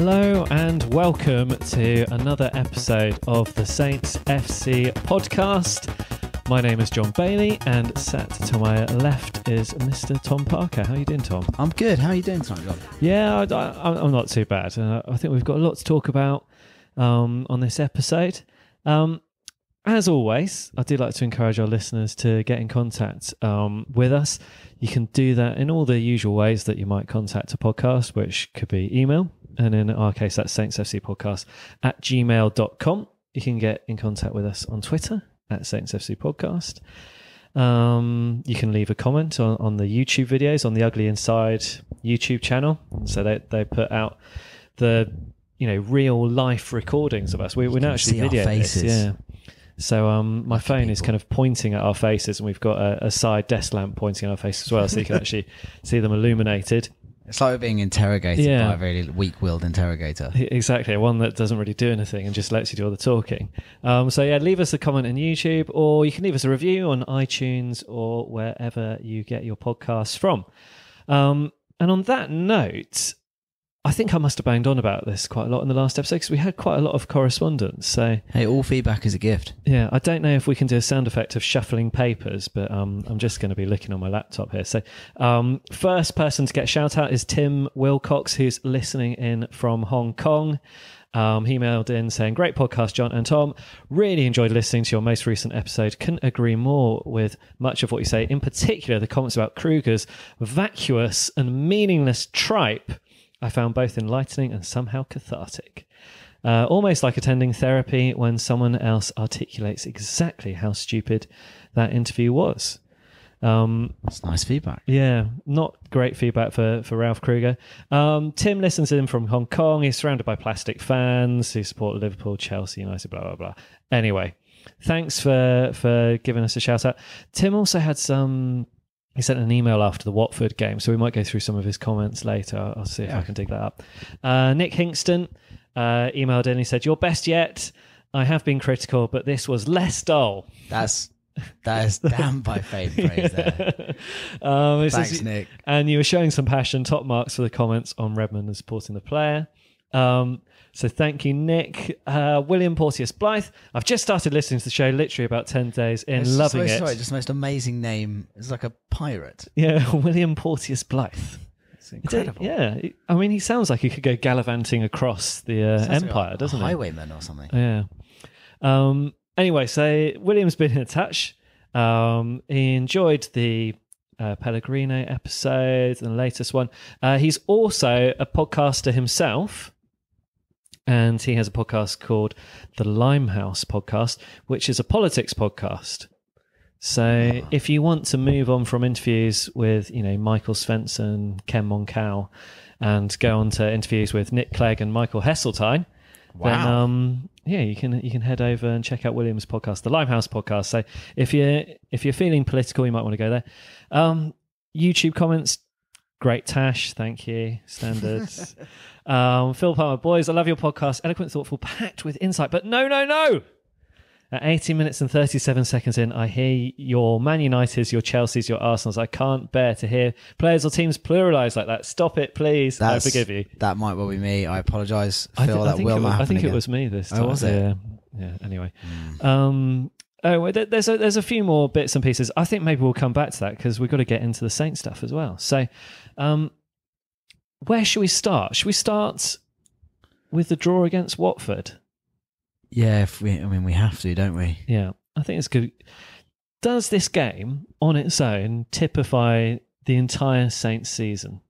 Hello and welcome to another episode of the Saints FC podcast. My name is John Bailey and sat to my left is Mr. Tom Parker. How are you doing, Tom? I'm good. How are you doing tonight, John? Yeah, I'm not too bad. I think we've got a lot to talk about on this episode. As always, I do like to encourage our listeners to get in contact with us. You can do that in all the usual ways that you might contact a podcast, which could be email. And in our case, that's saintsfcpodcast@gmail.com. You can get in contact with us on Twitter @saintsfcpodcast. You can leave a comment on the YouTube videos on the Ugly Inside YouTube channel. So they put out the real life recordings of us. We're now actually videoing this. Yeah. So my phone is kind of pointing at our faces, and we've got a side desk lamp pointing at our faces as well, so you can actually see them illuminated. It's like we're being interrogated by a very weak-willed interrogator. Exactly, one that doesn't really do anything and just lets you do all the talking. Leave us a comment on YouTube, or you can leave us a review on iTunes or wherever you get your podcasts from. And on that note, I think I must have banged on about this quite a lot in the last episode because we had quite a lot of correspondence. So hey, all feedback is a gift. Yeah, I don't know if we can do a sound effect of shuffling papers, but I'm just going to be looking on my laptop here. So first person to get a shout out is Tim Wilcox, who's listening in from Hong Kong. He emailed in saying, "Great podcast, John and Tom. Really enjoyed listening to your most recent episode. Couldn't agree more with much of what you say. In particular, the comments about Kruger's vacuous and meaningless tripe I found both enlightening and somehow cathartic. Almost like attending therapy when someone else articulates exactly how stupid that interview was." That's nice feedback. Yeah, not great feedback for Ralph Kruger. Tim listens in from Hong Kong. He's surrounded by plastic fans who support Liverpool, Chelsea, United, blah, blah, blah. Anyway, thanks for giving us a shout out. Tim also had he sent an email after the Watford game, so we might go through some of his comments later. I'll see if I can dig that up. Nick Hingston emailed in. He said, "Your best yet. I have been critical, but this was less dull." That is damn by fame praise there. Thanks, Nick. And you were showing some passion. Top marks for the comments on Redmond and supporting the player. So thank you, Nick. William Porteous Blythe. I've just started listening to the show literally about 10 days in, loving it. Sorry, just the most amazing name. It's like a pirate. Yeah, William Porteous Blythe. It's incredible. Yeah, I mean, he sounds like he could go gallivanting across the empire, like doesn't he? Highwayman or something. Yeah. Anyway, so William's been in touch. He enjoyed the Pellegrino episode and the latest one. He's also a podcaster himself. And he has a podcast called the Limehouse Podcast, which is a politics podcast. So if you want to move on from interviews with, Michael Svensson, Ken Moncal, and go on to interviews with Nick Clegg and Michael Heseltine, then you can head over and check out William's podcast, the Limehouse Podcast. So if you're feeling political, you might want to go there. YouTube comments. Great Tash, thank you. Standards. Phil Palmer, boys, I love your podcast. Eloquent, thoughtful, packed with insight. But no. At 18 minutes and 37 seconds in, I hear your Man Uniteds, your Chelseas, your Arsenals. I can't bear to hear players or teams pluralise like that. Stop it, please. I forgive you. That might well be me. I apologise, Phil. I think it was me this time. Oh, was it? Yeah. Anyway. There's a few more bits and pieces. I think maybe we'll come back to that because we've got to get into the Saints stuff as well. So, where should we start? Should we start with the draw against Watford? Yeah, we have to, don't we? Yeah, I think it's good. Does this game on its own typify the entire Saints season?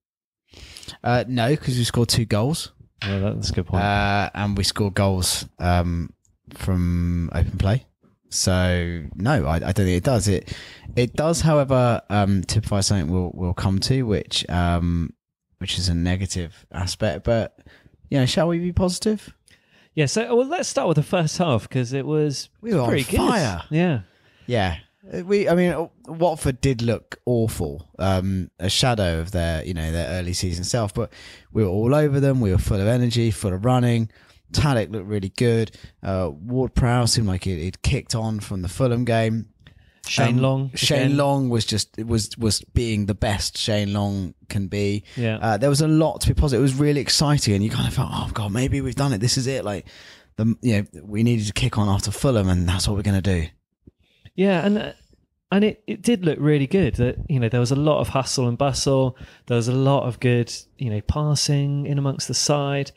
No, because we scored 2 goals. Yeah, that's a good point. And we scored goals from open play. So no, I don't think it does. It does, however, typify something we'll come to, which is a negative aspect. But shall we be positive? Yeah. So let's start with the first half because we were pretty on fire. Good. Yeah. Watford did look awful, a shadow of their early season self. But we were all over them. We were full of energy, full of running. Tadic looked really good. Ward-Prowse seemed like he'd kicked on from the Fulham game. Shane Long. Shane Long was being the best Shane Long can be. Yeah. There was a lot to be positive. It was really exciting, and you kind of felt, oh God, maybe we've done it. This is it. Like we needed to kick on after Fulham, and that's what we're going to do. Yeah, and it did look really good. That there was a lot of hustle and bustle. There was a lot of good passing in amongst the side.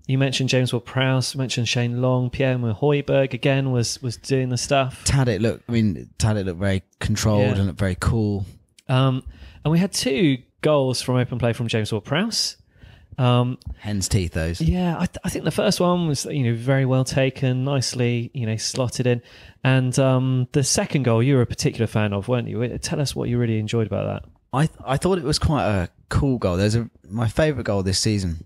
You mentioned James Ward-Prowse, mentioned Shane Long, Pierre-Emile Højbjerg again was doing the stuff. Tadic looked very controlled and looked very cool. And we had 2 goals from open play from James Ward-Prowse. Hen's teeth, those. Yeah, I think the first one was very well taken, nicely slotted in, and the second goal you were a particular fan of, weren't you? Tell us what you really enjoyed about that. I thought it was quite a cool goal. My favourite goal this season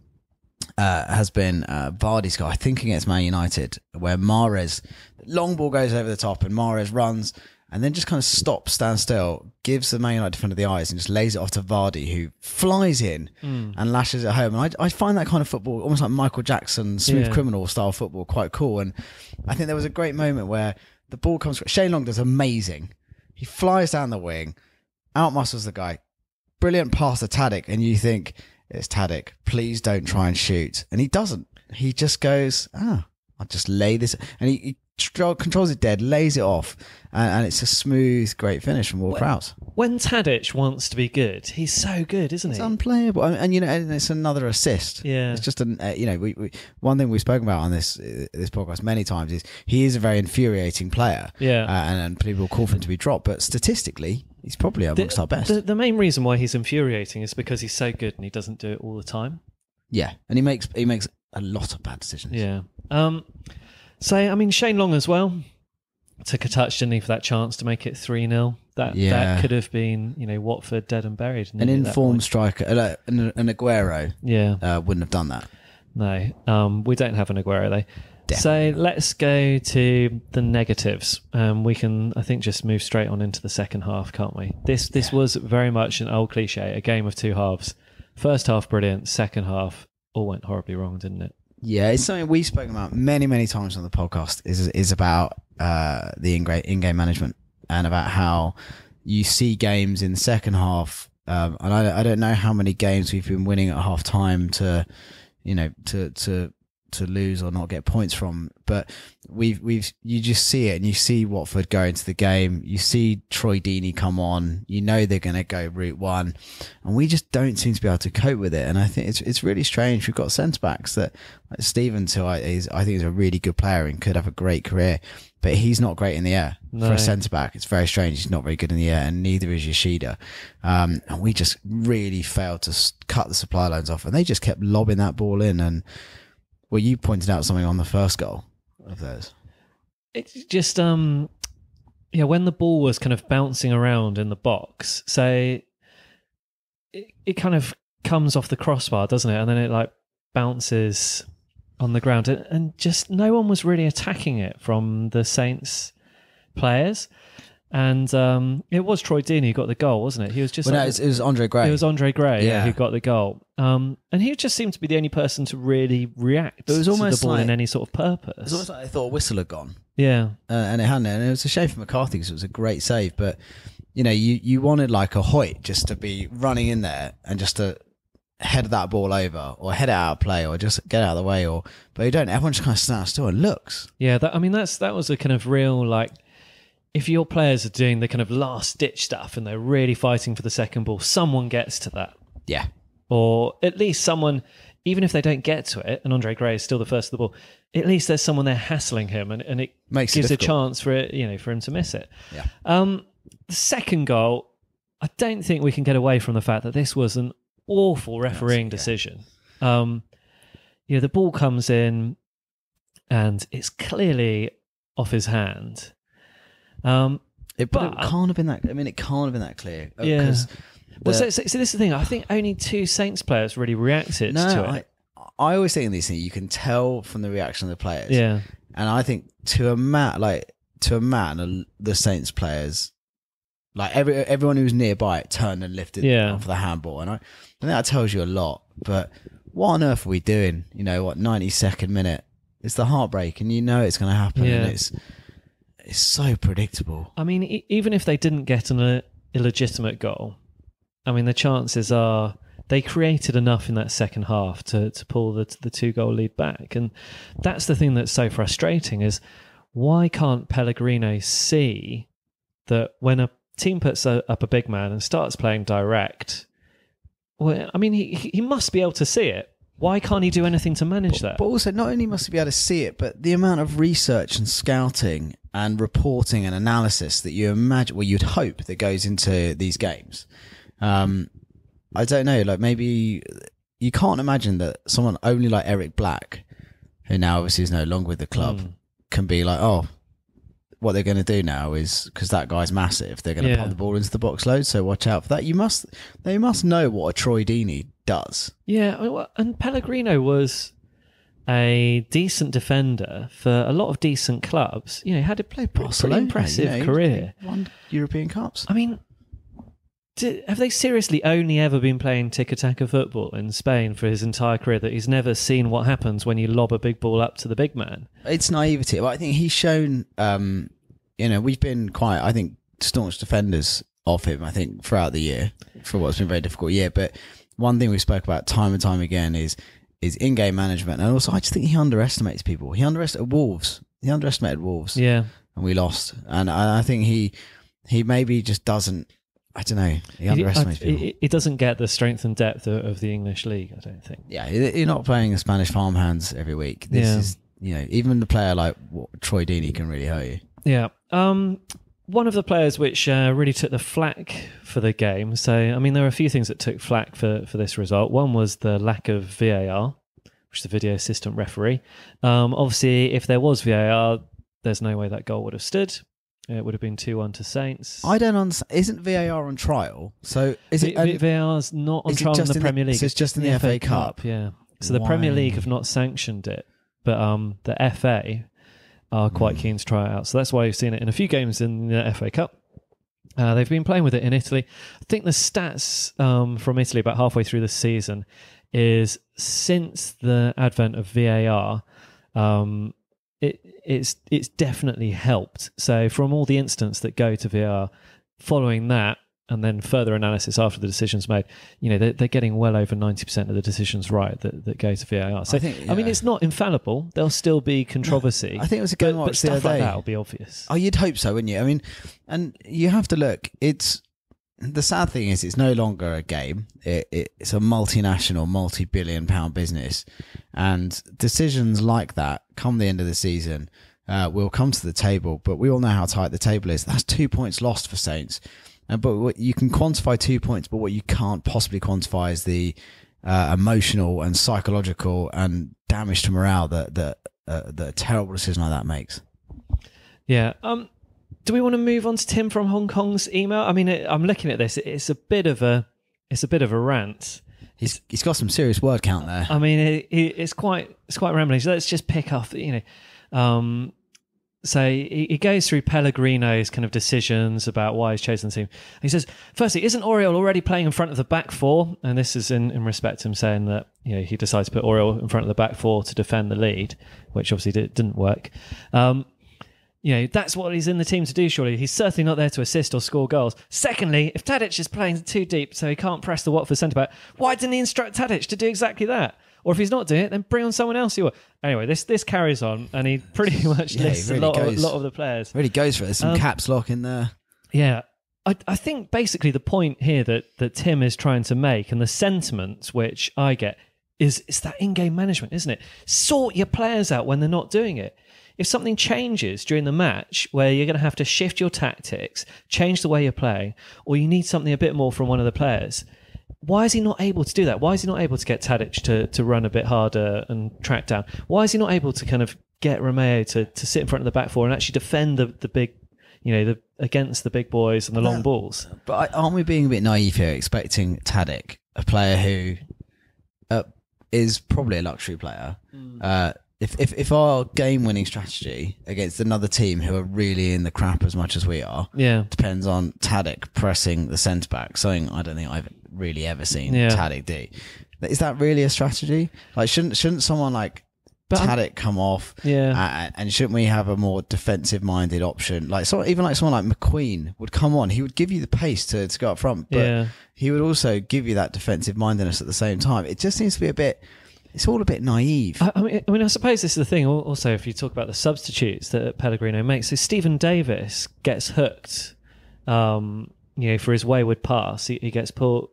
has been Vardy's goal, I think against Man United, where Mahrez, long ball goes over the top and Mahrez runs and then just kind of stands still, gives the Man United defender the eyes and just lays it off to Vardy, who flies in and lashes it home. And I find that kind of football, almost like Michael Jackson, smooth criminal style football, quite cool. And I think there was a great moment where the ball comes... Shane Long does amazing. He flies down the wing, outmuscles the guy. Brilliant pass to Tadic, and you think... It's Tadic. Please don't try and shoot. And he doesn't. He just goes, I'll just lay this. And he controls it dead, lays it off. And it's a smooth, great finish from Ward-Prowse. When Tadic wants to be good, he's so good, isn't he? It's unplayable. And it's another assist. Yeah. It's just, one thing we've spoken about on this podcast many times is he is a very infuriating player. Yeah. And people call for him to be dropped. But statistically, he's probably amongst our best. The main reason why he's infuriating is because he's so good and he doesn't do it all the time. Yeah, and he makes a lot of bad decisions. Yeah. Shane Long as well took a touch, didn't he, for that chance to make it 3-0. That could have been, Watford dead and buried. An informed striker, an Aguero, wouldn't have done that. No, we don't have an Aguero though. Definitely. So let's go to the negatives. We can, I think, just move straight on into the second half, can't we? This was very much an old cliche, a game of 2 halves. First half brilliant, second half all went horribly wrong, didn't it? Yeah, it's something we've spoken about many, many times on the podcast. Is about the in-game management and about how you see games in the second half. And I don't know how many games we've been winning at half time to lose or not get points from, but you just see it, and you see Watford go into the game, you see Troy Deeney come on, they're going to go route one, and we just don't seem to be able to cope with it. And I think it's really strange. We've got centre backs that, like Stevens, who I think is a really good player and could have a great career, but he's not great in the air. For a centre back. It's very strange. He's not very good in the air, and neither is Yoshida. And we just really failed to cut the supply lines off, and they just kept lobbing that ball in. And well, you pointed out something on the first goal of theirs. It's just, when the ball was kind of bouncing around in the box, so it kind of comes off the crossbar, doesn't it? And then it bounces on the ground, and just no one was really attacking it from the Saints players. And it was Troy Deeney who got the goal, wasn't it? He was just. Well, it was Andre Gray. It was Andre Gray, who got the goal. And he just seemed to be the only person to really react to the ball in any sort of purpose. It was almost like I thought a whistle had gone. Yeah, and it hadn't. And it was a shame for McCarthy because it was a great save. But you wanted like a Hoyt just to be running in there and just to head that ball over or head it out of play or just get out of the way. But you don't. Everyone just kind of stands still and looks. Yeah, that was a kind of real if your players are doing the kind of last-ditch stuff and they're really fighting for the second ball, someone gets to that. Yeah. Or at least someone, even if they don't get to it, and Andre Gray is still the first of the ball, at least there's someone there hassling him, and it gives a chance for it, for him to miss it. Yeah. The second goal, I don't think we can get away from the fact that this was an awful refereeing decision. The ball comes in, and it's clearly off his hand. It can't have been that. I mean, it can't have been that clear. Yeah. So this is the thing. I think only 2 Saints players really reacted to it. I always think in these things you can tell from the reaction of the players. Yeah. And I think to a man, the Saints players, everyone who was nearby turned and lifted off the handball, and I think that tells you a lot. But what on earth are we doing? 92nd minute? It's the heartbreak, and it's going to happen. Yeah. And it's so predictable. I mean, even if they didn't get an illegitimate goal, I mean, the chances are they created enough in that second half to pull the 2-goal lead back. And that's the thing that's so frustrating is why can't Pellegrino see that when a team puts up a big man and starts playing direct, well, I mean, he must be able to see it. Why can't he do anything to manage that? But also, not only must he be able to see it, but the amount of research and scouting and reporting and analysis that you imagine, well, you'd hope that goes into these games. I don't know, like maybe you can't imagine that someone only like Eric Black, who now obviously is no longer with the club, can be like, oh, what they're going to do now is, because that guy's massive, they're going to pop the ball into the box load, so watch out for that. They must know what a Troy Deeney does. Yeah, and Pellegrino was a decent defender for a lot of decent clubs. You know, he had a pretty impressive career. Won European Cups. I mean, have they seriously only ever been playing tiki-taka football in Spain for his entire career that he's never seen what happens when you lob a big ball up to the big man? It's naivety. Well, I think he's shown, we've been quite, I think, staunch defenders of him, I think, throughout the year for what's been a very difficult year. But one thing we spoke about time and time again is in-game management. And also, I just think he underestimates people. He underestimated Wolves. Yeah. And we lost. And I think he maybe just doesn't, I don't know. He underestimates people. He doesn't get the strength and depth of the English league, I don't think. Yeah, you're not playing the Spanish farmhands every week. This is, even the player like Troy Deeney can really hurt you. Yeah. One of the players which really took the flack for the game. So, I mean, there were a few things that took flack for this result. One was the lack of VAR, which is the video assistant referee. Obviously, if there was VAR, there's no way that goal would have stood. It would have been 2-1 to Saints. I don't understand. Isn't VAR on trial? So is it? VAR's not on trial in the Premier League. So it's just in the FA Cup. Yeah. So the Premier League have not sanctioned it, but the FA are quite keen to try it out. So that's why you've seen it in a few games in the FA Cup. They've been playing with it in Italy. I think the stats from Italy about halfway through the season is since the advent of VAR, it's definitely helped. So from all the incidents that go to VAR, following that and then further analysis after the decision's made, they're getting well over 90% of the decisions right that go to VAR. So I mean, it's not infallible. There'll still be controversy. I think it was a game watch the other day. But stuff like that will be obvious. Oh, you'd hope so, wouldn't you? I mean, and you have to look. The sad thing is it's no longer a game. It's a multinational, multi-billion-pound business. And decisions like that, come the end of the season, will come to the table. But we all know how tight the table is. That's 2 points lost for Saints. But you can quantify 2 points, but what you can't possibly quantify is the emotional and psychological and damage to morale that a terrible decision like that makes. Yeah. Do we want to move on to Tim from Hong Kong's email? I mean, I'm looking at this. It's a bit of a rant. He's got some serious word count there. I mean, it's quite rambling. So let's just pick off. So he goes through Pellegrino's kind of decisions about why he's chosen the team. He says, firstly, isn't Oriol already playing in front of the back four? And this is in respect to him saying that he decides to put Oriol in front of the back four to defend the lead, which obviously didn't work. That's what he's in the team to do, surely. He's certainly not there to assist or score goals. Secondly, if Tadic is playing too deep so he can't press the Watford centre-back, why didn't he instruct Tadic to do exactly that? Or if he's not doing it, then bring on someone else. Anyway, this carries on, and he pretty much lists a lot of the players. Really goes for it. There's some caps lock in there. Yeah. I think basically the point here that Tim is trying to make, and the sentiment which I get, is that in-game management, isn't it? Sort your players out when they're not doing it. If something changes during the match where you're going to have to shift your tactics, change the way you're playing, or you need something a bit more from one of the players, why is he not able to do that? Why is he not able to get Tadic to run a bit harder and track down? Why is he not able to kind of get Romeo to sit in front of the back four and actually defend the big, against the big boys and the long balls? But aren't we being a bit naive here, expecting Tadic, a player who is probably a luxury player, if our game-winning strategy against another team who are really in the crap as much as we are, depends on Tadic pressing the centre-back, something I don't think I've really ever seen Tadic do. Is that really a strategy? Like, shouldn't someone like Tadic come off? Yeah. And shouldn't we have a more defensive-minded option? Like even like someone like McQueen would come on. He would give you the pace to go up front, but he would also give you that defensive-mindedness at the same time. It just seems to be it's all a bit naive. I mean, I suppose this is the thing. Also, if you talk about the substitutes that Pellegrino makes, so Stephen Davis gets hooked, for his wayward pass. He gets pulled,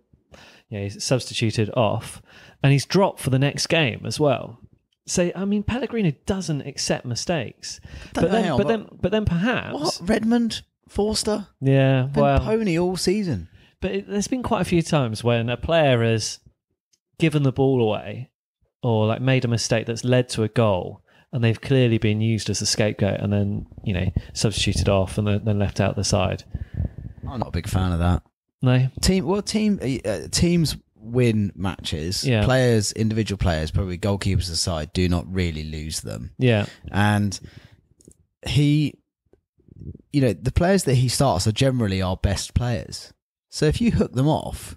he's substituted off, and he's dropped for the next game as well. So, I mean, Pellegrino doesn't accept mistakes. But then perhaps... What? Redmond? Forster? Yeah, been pony all season. But there's been quite a few times when a player has given the ball away or like made a mistake that's led to a goal, and they've clearly been used as a scapegoat and then, substituted off and then left out the side. I'm not a big fan of that. No? Teams win matches. Yeah. Players, individual players, probably goalkeepers aside, do not really lose them. Yeah. And the players that he starts are generally our best players. So if you hook them off,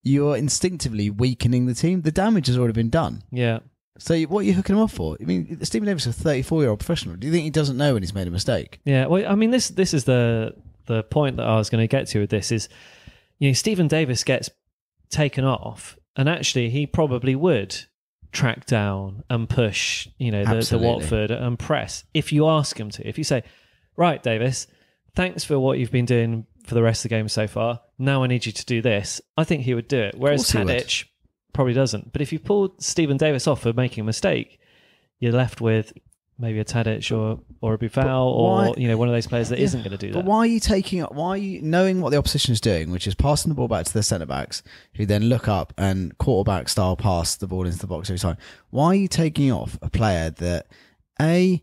you're instinctively weakening the team. The damage has already been done. Yeah. So what are you hooking him off for? I mean, Stephen Davis is a 34-year-old professional. Do you think he doesn't know when he's made a mistake? Yeah. Well, I mean, this is the point that I was going to get to with this is, Stephen Davis gets taken off, and actually he probably would track down and push, the Watford and press if you ask him to. If you say, right, Davis, thanks for what you've been doing for the rest of the game so far. Now I need you to do this. I think he would do it. Whereas Tadic probably doesn't. But if you pull Stephen Davis off for making a mistake, you're left with maybe a Tadic or a Buffal or one of those players that isn't going to do that. But why are you knowing what the opposition is doing, which is passing the ball back to their centre backs, who then look up and quarterback style pass the ball into the box every time? Why are you taking off a player that can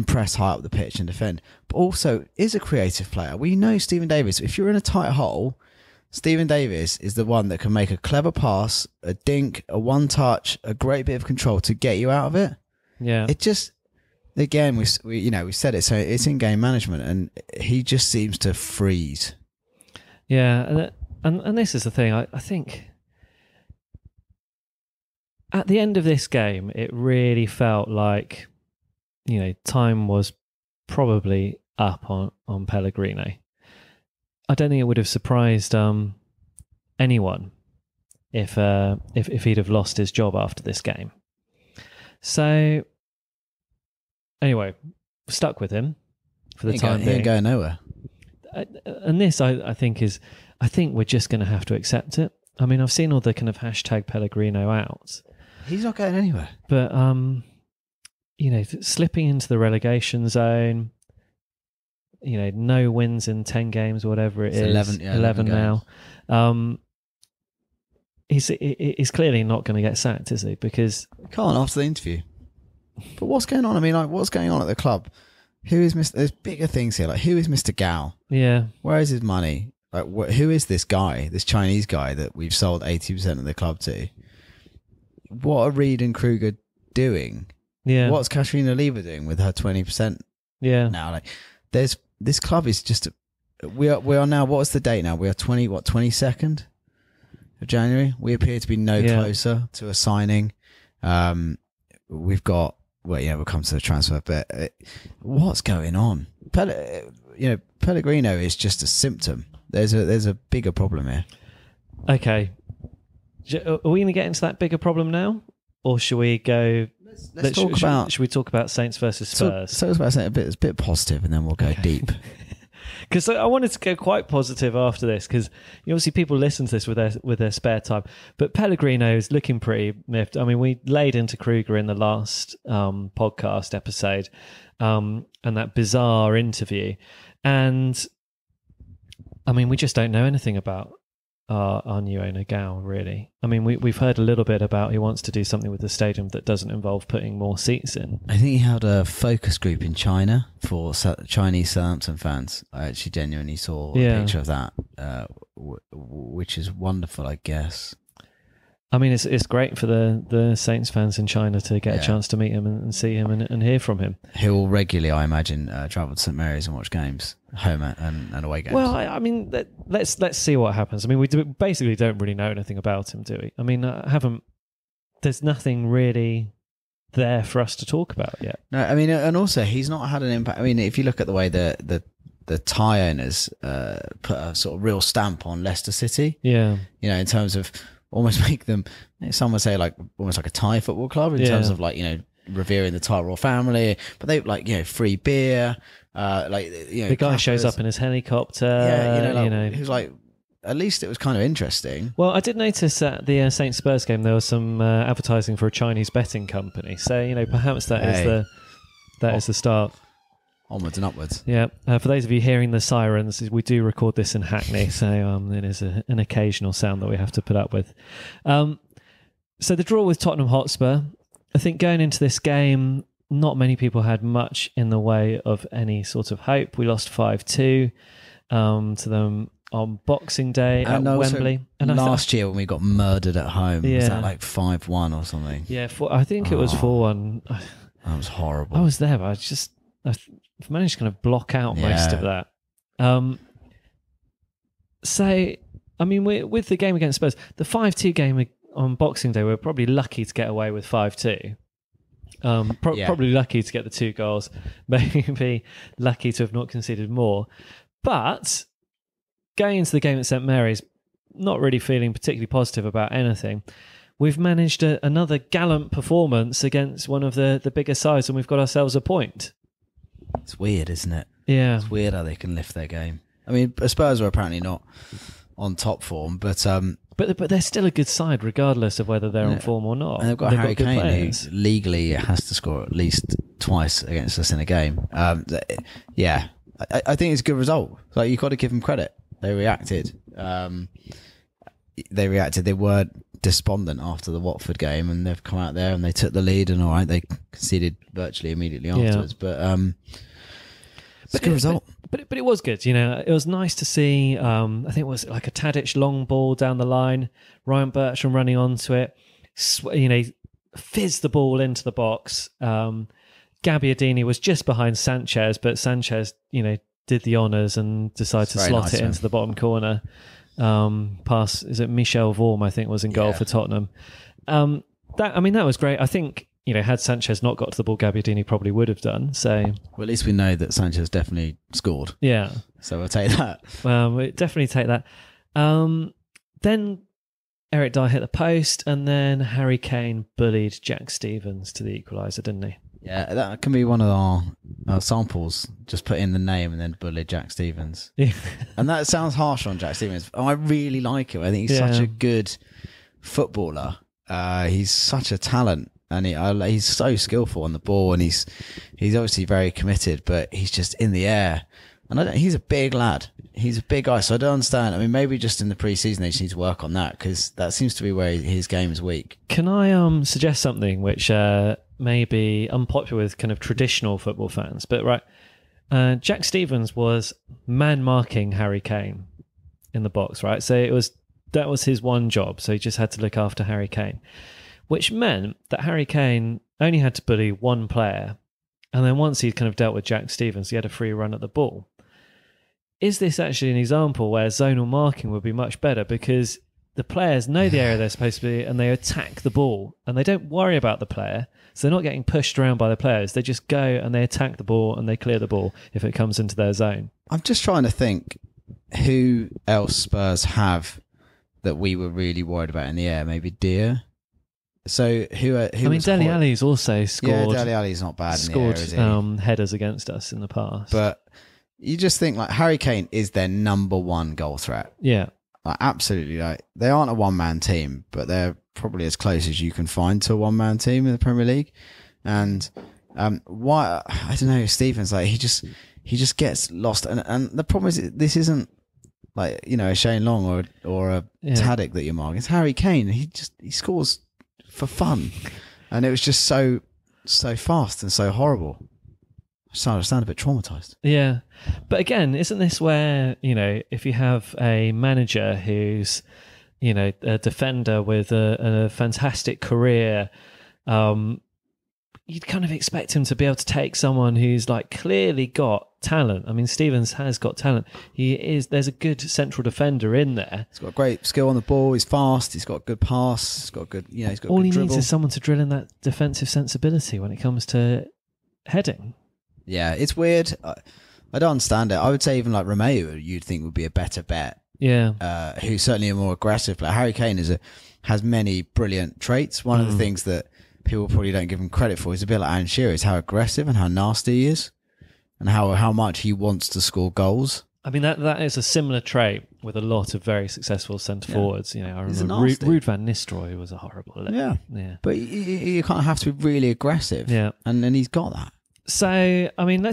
press high up the pitch and defend, but also is a creative player? We know Stephen Davis. If you're in a tight hole, Stephen Davis is the one that can make a clever pass, a dink, a one touch, a great bit of control to get you out of it. Yeah. It just, again, we said it, so it's in game management, and he just seems to freeze. Yeah, and this is the thing. I think at the end of this game, it really felt like time was probably up on Pellegrino. I don't think it would have surprised anyone if he'd have lost his job after this game. So anyway, stuck with him for the time being. He ain't going nowhere. And this, I think we're just going to have to accept it. I mean, I've seen all the kind of hashtag Pellegrino out. He's not going anywhere. But slipping into the relegation zone, no wins in 10 games or whatever it is. 11 now. He's clearly not going to get sacked, is he? Because can't after the interview. But what's going on? I mean, what's going on at the club? Who is Mr. There's bigger things here. Like, who is Mr. Gao? Yeah. Where is his money? Like, who is this guy? This Chinese guy that we've sold 80% of the club to? What are Reed and Kruger doing? Yeah. What's Katarina Lever doing with her 20%? Yeah. Now, like, this club is just. We are now. What's the date now? We are 22nd of January. We appear to be closer to a signing. We've got. Well, we'll come to the transfer, but what's going on? Pellegrino is just a symptom. There's a bigger problem here. Okay, are we going to get into that bigger problem now, or should we go? Let's talk about. Should we talk about Saints versus Spurs? Talk about something a bit positive, and then we'll go deep. Because I wanted to go quite positive after this, because obviously people listen to this with their spare time. But Pellegrino is looking pretty miffed. I mean, we laid into Kruger in the last podcast episode, and that bizarre interview, and I mean, we just don't know anything about our new owner Gao, really. I mean, we've heard a little bit about he wants to do something with the stadium that doesn't involve putting more seats in. I think he held a focus group in China for Chinese Southampton fans. I actually genuinely saw a picture of that, which is wonderful, I guess. I mean, it's great for the Saints fans in China to get a chance to meet him and see him and hear from him. He'll regularly, I imagine, travel to St Mary's and watch games, home and away games. Well, I mean, let's see what happens. I mean, we basically don't really know anything about him, do we? I mean, I haven't there's nothing really there for us to talk about yet. No, I mean, and also he's not had an impact. I mean, if you look at the way the Thai owners put a sort of real stamp on Leicester City, Yeah. you know, in terms of almost make them, some would say like almost like a Thai football club in terms of like, you know, revering the Thai royal family, but they like, you know, free beer, like, you know, the guy shows up in his helicopter. Yeah, you know, he was like, at least it was kind of interesting. Well, I did notice at the Saint Spurs game there was some advertising for a Chinese betting company. So, you know, perhaps that is the start. Onwards and upwards. Yeah. For those of you hearing the sirens, we do record this in Hackney, so it is an occasional sound that we have to put up with. So the draw with Tottenham Hotspur, I think going into this game, not many people had much in the way of any sort of hope. We lost 5-2 to them on Boxing Day at Wembley. And last year when we got murdered at home, was Yeah. that like 5-1 or something? Yeah, I think it was 4-1. That was horrible. I was there, but I've managed to kind of block out most of that. So, I mean, with the game against Spurs, the 5-2 game on Boxing Day, we were probably lucky to get away with 5-2. Probably lucky to get the 2 goals. Maybe lucky to have not conceded more. But going into the game at St Mary's, not really feeling particularly positive about anything. We've managed another gallant performance against one of the bigger sides, and we've got ourselves a point. It's weird, isn't it? Yeah. It's weird how they can lift their game. I mean, Spurs are apparently not on top form, but they're still a good side, regardless of whether they're on form or not. and they've got Harry good Kane, players. who legally has to score at least twice against us in a game. Yeah, I think it's a good result. Like, you've got to give them credit. They reacted. They were despondent after the Watford game, and they've come out there and they took the lead, and all right, they conceded virtually immediately afterwards. But it's a good result. But it was good, you know. It was nice to see. I think it was like a Tadic long ball down the line. Ryan Bertram running onto it, you know, fizzed the ball into the box. Gabbiadini was just behind Sanchez, but Sanchez, you know, did the honours and decided to slot it into the bottom corner. Pass, is it Michel Vorm, I think, was in goal for Tottenham. That was great. I think, you know, had Sanchez not got to the ball, Gabbiadini probably would have done. So, well, at least we know that Sanchez definitely scored. Yeah. So we'll take that. We'll definitely take that. Then Eric Dyer hit the post, and then Harry Kane bullied Jack Stevens to the equaliser, didn't he? Yeah, that can be one of our samples. Just put in the name and then bully Jack Stevens. Yeah. And that sounds harsh on Jack Stevens. I really like him. I think he's such a good footballer. He's such a talent, and he's so skillful on the ball, and he's obviously very committed, but he's just in the air. And he's a big lad. He's a big guy, so I don't understand. I mean, maybe just in the pre-season they just need to work on that, because that seems to be where his game is weak. Can I suggest something which may be unpopular with kind of traditional football fans? But right, Jack Stevens was man-marking Harry Kane in the box, right? So that was his one job. So he just had to look after Harry Kane, which meant that Harry Kane only had to bully one player. And then once he'd kind of dealt with Jack Stevens, he had a free run at the ball. Is this actually an example where zonal marking would be much better? Because the players know the area they're supposed to be, and they attack the ball, and they don't worry about the player. So they're not getting pushed around by the players. They just go and they attack the ball, and they clear the ball if it comes into their zone. I'm just trying to think who else Spurs have that we were really worried about in the air. Maybe Deer. So who? I mean, Dele Alli's also scored. Yeah, Dele Alli's not bad. Scored in the air, is he? Headers against us in the past. But you just think like Harry Kane is their number one goal threat. Yeah, like, absolutely. Like, they aren't a one-man team, but they're probably as close as you can find to a one-man team in the Premier League. And why? I don't know. Stevens, like he just gets lost, and the problem is this isn't like, you know, a Shane Long or a Tadic that you're marking. It's Harry Kane. He scores for fun, and it was just so fast and so horrible. I sound a bit traumatized. Yeah, but again, isn't this where, you know, if you have a manager who's, you know, a defender with a fantastic career, you'd kind of expect him to be able to take someone who's like clearly got talent. I mean, Stevens has got talent. There's a good central defender in there. He's got great skill on the ball. He's fast. He's got good pass. He's got good, he's got all good he dribble. needs is someone to drill in that defensive sensibility when it comes to heading. Yeah, it's weird. I don't understand it. I would say even like Romeo, you'd think would be a better bet. Yeah. Who's certainly a more aggressive player. Harry Kane has many brilliant traits. One of the things that people probably don't give him credit for is a bit like Alan Shearer, is how aggressive and how nasty he is, and how much he wants to score goals. I mean, that is a similar trait with a lot of very successful centre forwards. I remember Ruud van Nistelrooy was a horrible. Yeah. But you kind of have to be really aggressive. Yeah, and he's got that. So I mean,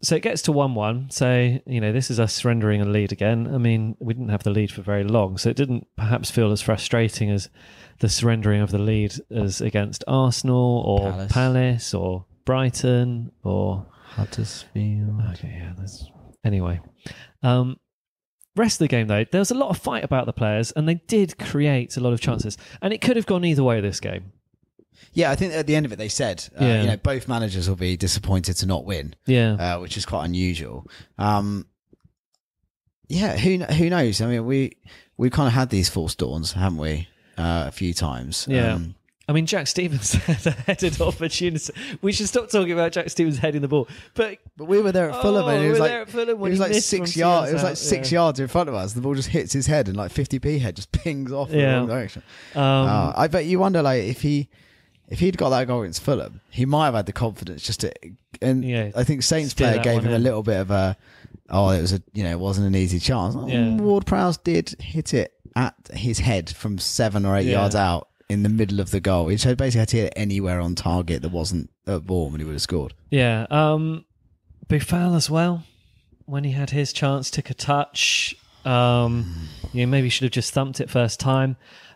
So it gets to 1-1. So, this is us surrendering a lead again. I mean, we didn't have the lead for very long, so it didn't perhaps feel as frustrating as the surrendering of the lead as against Arsenal or Palace or Brighton or Huddersfield. Okay, yeah. Anyway. Rest of the game, though, there was a lot of fight about the players, and they did create a lot of chances. And it could have gone either way this game. Yeah, I think at the end of it, they said, both managers will be disappointed to not win. Yeah, which is quite unusual. Who knows? I mean, we kind of had these false dawns, haven't we? A few times. Yeah. I mean, Jack Stevens had a headed opportunity. We should stop talking about Jack Stevens heading the ball. But we were there at Fulham, and it was like 6 yards. It was like 6 yards in front of us. The ball just hits his head, and like 50p head just pings off in the wrong direction. I bet you wonder, like, if he'd got that goal against Fulham, he might have had the confidence just to. And I think Saints player gave him a little bit of a. Oh, it was it wasn't an easy chance. Ward-Prowse did hit it at his head from 7 or 8 yards out in the middle of the goal. He basically had to hit it anywhere on target that wasn't at ball, and he would have scored. Yeah, Buffal as well. When he had his chance, took a touch. Maybe should have just thumped it first time.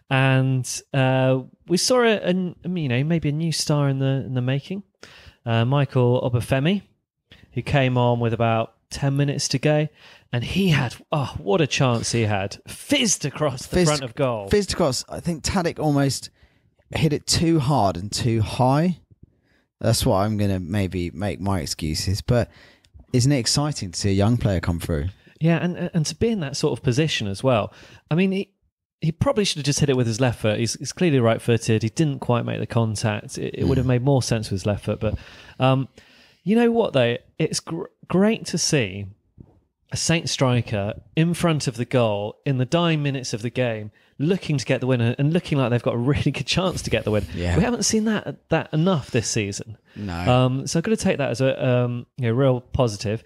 And we saw maybe a new star in the making, Michael Obafemi, who came on with about 10 minutes to go, and he had what a chance he had! Fizzed across the front of goal. Fizzed across. I think Tadic almost hit it too hard and too high. That's what I'm going to maybe make my excuses. But isn't it exciting to see a young player come through? Yeah, and to be in that sort of position as well. I mean, he probably should have just hit it with his left foot. He's clearly right-footed. He didn't quite make the contact. It would have made more sense with his left foot. But you know what, though? It's great to see a Saints striker in front of the goal in the dying minutes of the game, looking to get the winner and looking like they've got a really good chance to get the win. Yeah. We haven't seen that enough this season. No. So I've got to take that as a real positive.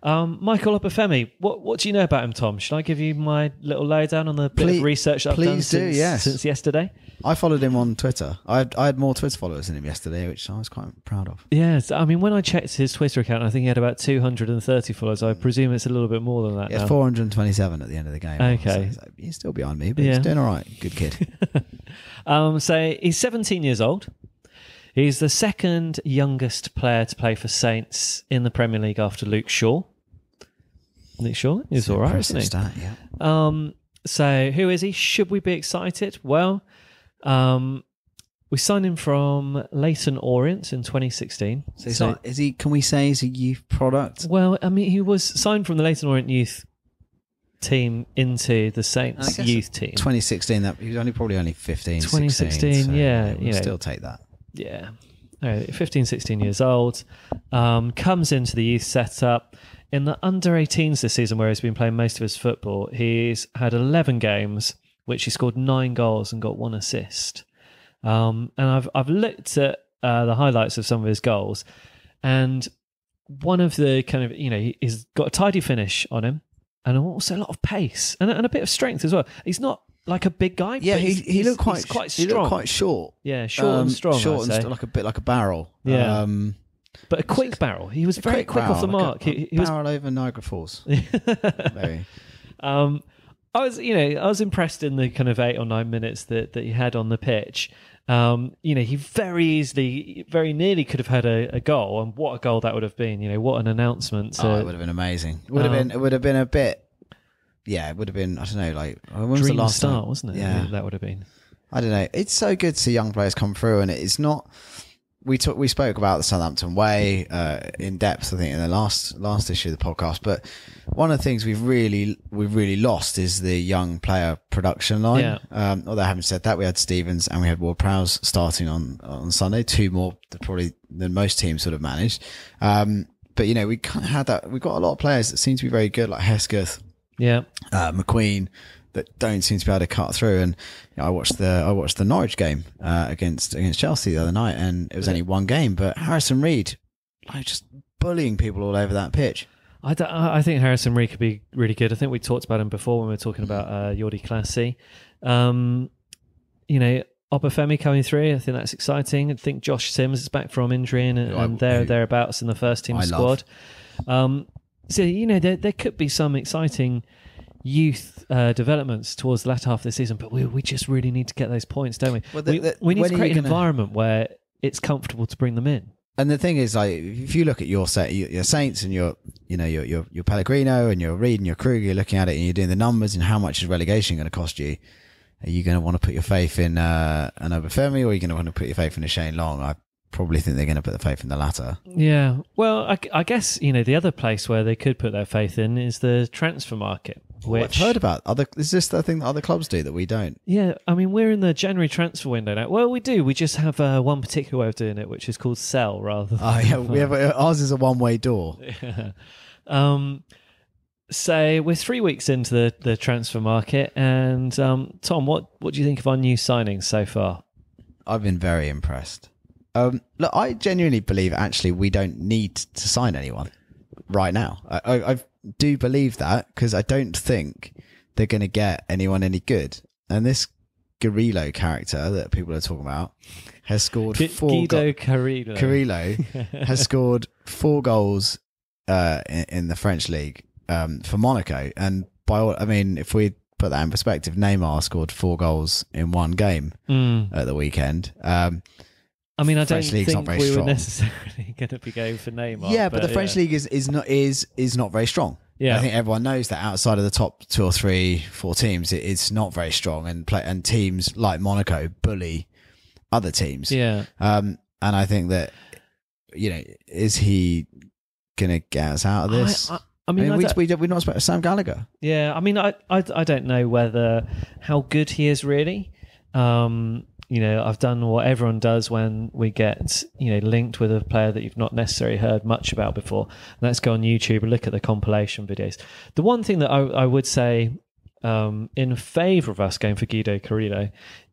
Michael Obafemi, what do you know about him, Tom? Should I give you my little lowdown on the bit of research that I've done since yesterday? I followed him on Twitter. I had more Twitter followers than him yesterday, which I was quite proud of. Yes, I mean, when I checked his Twitter account, I think he had about 230 followers. I presume it's a little bit more than that. Yeah, 427 at the end of the game. Okay. So he's still behind me, but he's doing all right. Good kid. So he's 17 years old. He's the second youngest player to play for Saints in the Premier League after Luke Shaw. Luke Shaw is all right, isn't he? Stat, yeah. So who is he? Should we be excited? Well, we signed him from Leyton Orient in 2016. So is he? Can we say he's a youth product? Well, I mean, he was signed from the Leyton Orient youth team into the Saints youth team. 2016. That he was probably only 15. 2016, 16, so yeah. We'll still take that. Yeah. 15, 16 years old. Comes into the youth setup. In the under-18s this season, where he's been playing most of his football, he's had 11 games, which he scored 9 goals and got 1 assist. And I've looked at the highlights of some of his goals, and one of the kind of, he's got a tidy finish on him, and also a lot of pace and a bit of strength as well. He's not like a big guy. Yeah, but he looked quite strong. He looked quite short. Yeah, short and strong. Short and like a bit like a barrel. Yeah. But a quick barrel. He was very quick off the mark. He was barrel over Niagara Falls. Very. I was impressed in the kind of 8 or 9 minutes that he had on the pitch. He very nearly could have had a goal, and what a goal that would have been. What an announcement! It would have been amazing. It would have been a bit. Yeah, it would have been. I don't know. Like when was the last start, time? Wasn't it? Yeah, that would have been. I don't know. It's so good to see young players come through, and it's not. we spoke about the Southampton way in depth, I think, in the last issue of the podcast. But one of the things we've really lost is the young player production line. Yeah. Although having said that, we had Stevens and we had Ward-Prowse starting on Sunday, 2 more probably than most teams would have managed. But we kind of had that. We've got a lot of players that seem to be very good, like Hesketh, McQueen, that don't seem to be able to cut through. And I watched the Norwich game against Chelsea the other night, and it was only one game, but Harrison Reed, just bullying people all over that pitch. I think Harrison Reed could be really good. I think we talked about him before when we were talking about Jordi Clasie. Obafemi coming through, I think that's exciting. I think Josh Sims is back from injury and thereabouts in the first team squad. There could be some exciting youth developments towards the latter half of the season, but we just really need to get those points, don't we? Well, we need to create an environment where it's comfortable to bring them in. And the thing is, if you look at your Saints and your Pellegrino and your Reed and your Krug, you're looking at it and you're doing the numbers and how much is relegation going to cost you. Are you going to want to put your faith in an Obafemi, or are you going to want to put your faith in a Shane Long? I probably think they're going to put the faith in the latter. Yeah. Well, I guess, the other place where they could put their faith in is the transfer market. Which I've heard about. Is this the thing that other clubs do that we don't? Yeah. I mean, we're in the January transfer window now. Well, we do. We just have one particular way of doing it, which is called sell rather than... ours is a one-way door. Yeah. So we're 3 weeks into the transfer market, and Tom, what do you think of our new signings so far? I've been very impressed. Look, I genuinely believe actually we don't need to sign anyone right now. I do believe that, because I don't think they're going to get anyone any good. And this Carrillo character that people are talking about has scored Guido Carrillo. Carrillo has scored 4 goals in the French league. For Monaco, and if we put that in perspective, Neymar scored 4 goals in one game at the weekend. I don't think we were necessarily going to be going for Neymar. Yeah, but the French league is not very strong. Yeah, I think everyone knows that outside of the top 2 or 3, 4 teams, it's not very strong, and teams like Monaco bully other teams. Yeah, and I think that is he going to get us out of this? We're not supposed to Sam Gallagher. Yeah, I don't know how good he is really. I've done what everyone does when we get linked with a player that you've not necessarily heard much about before. And let's go on YouTube and look at the compilation videos. The one thing that I would say in favour of us going for Guido Carrillo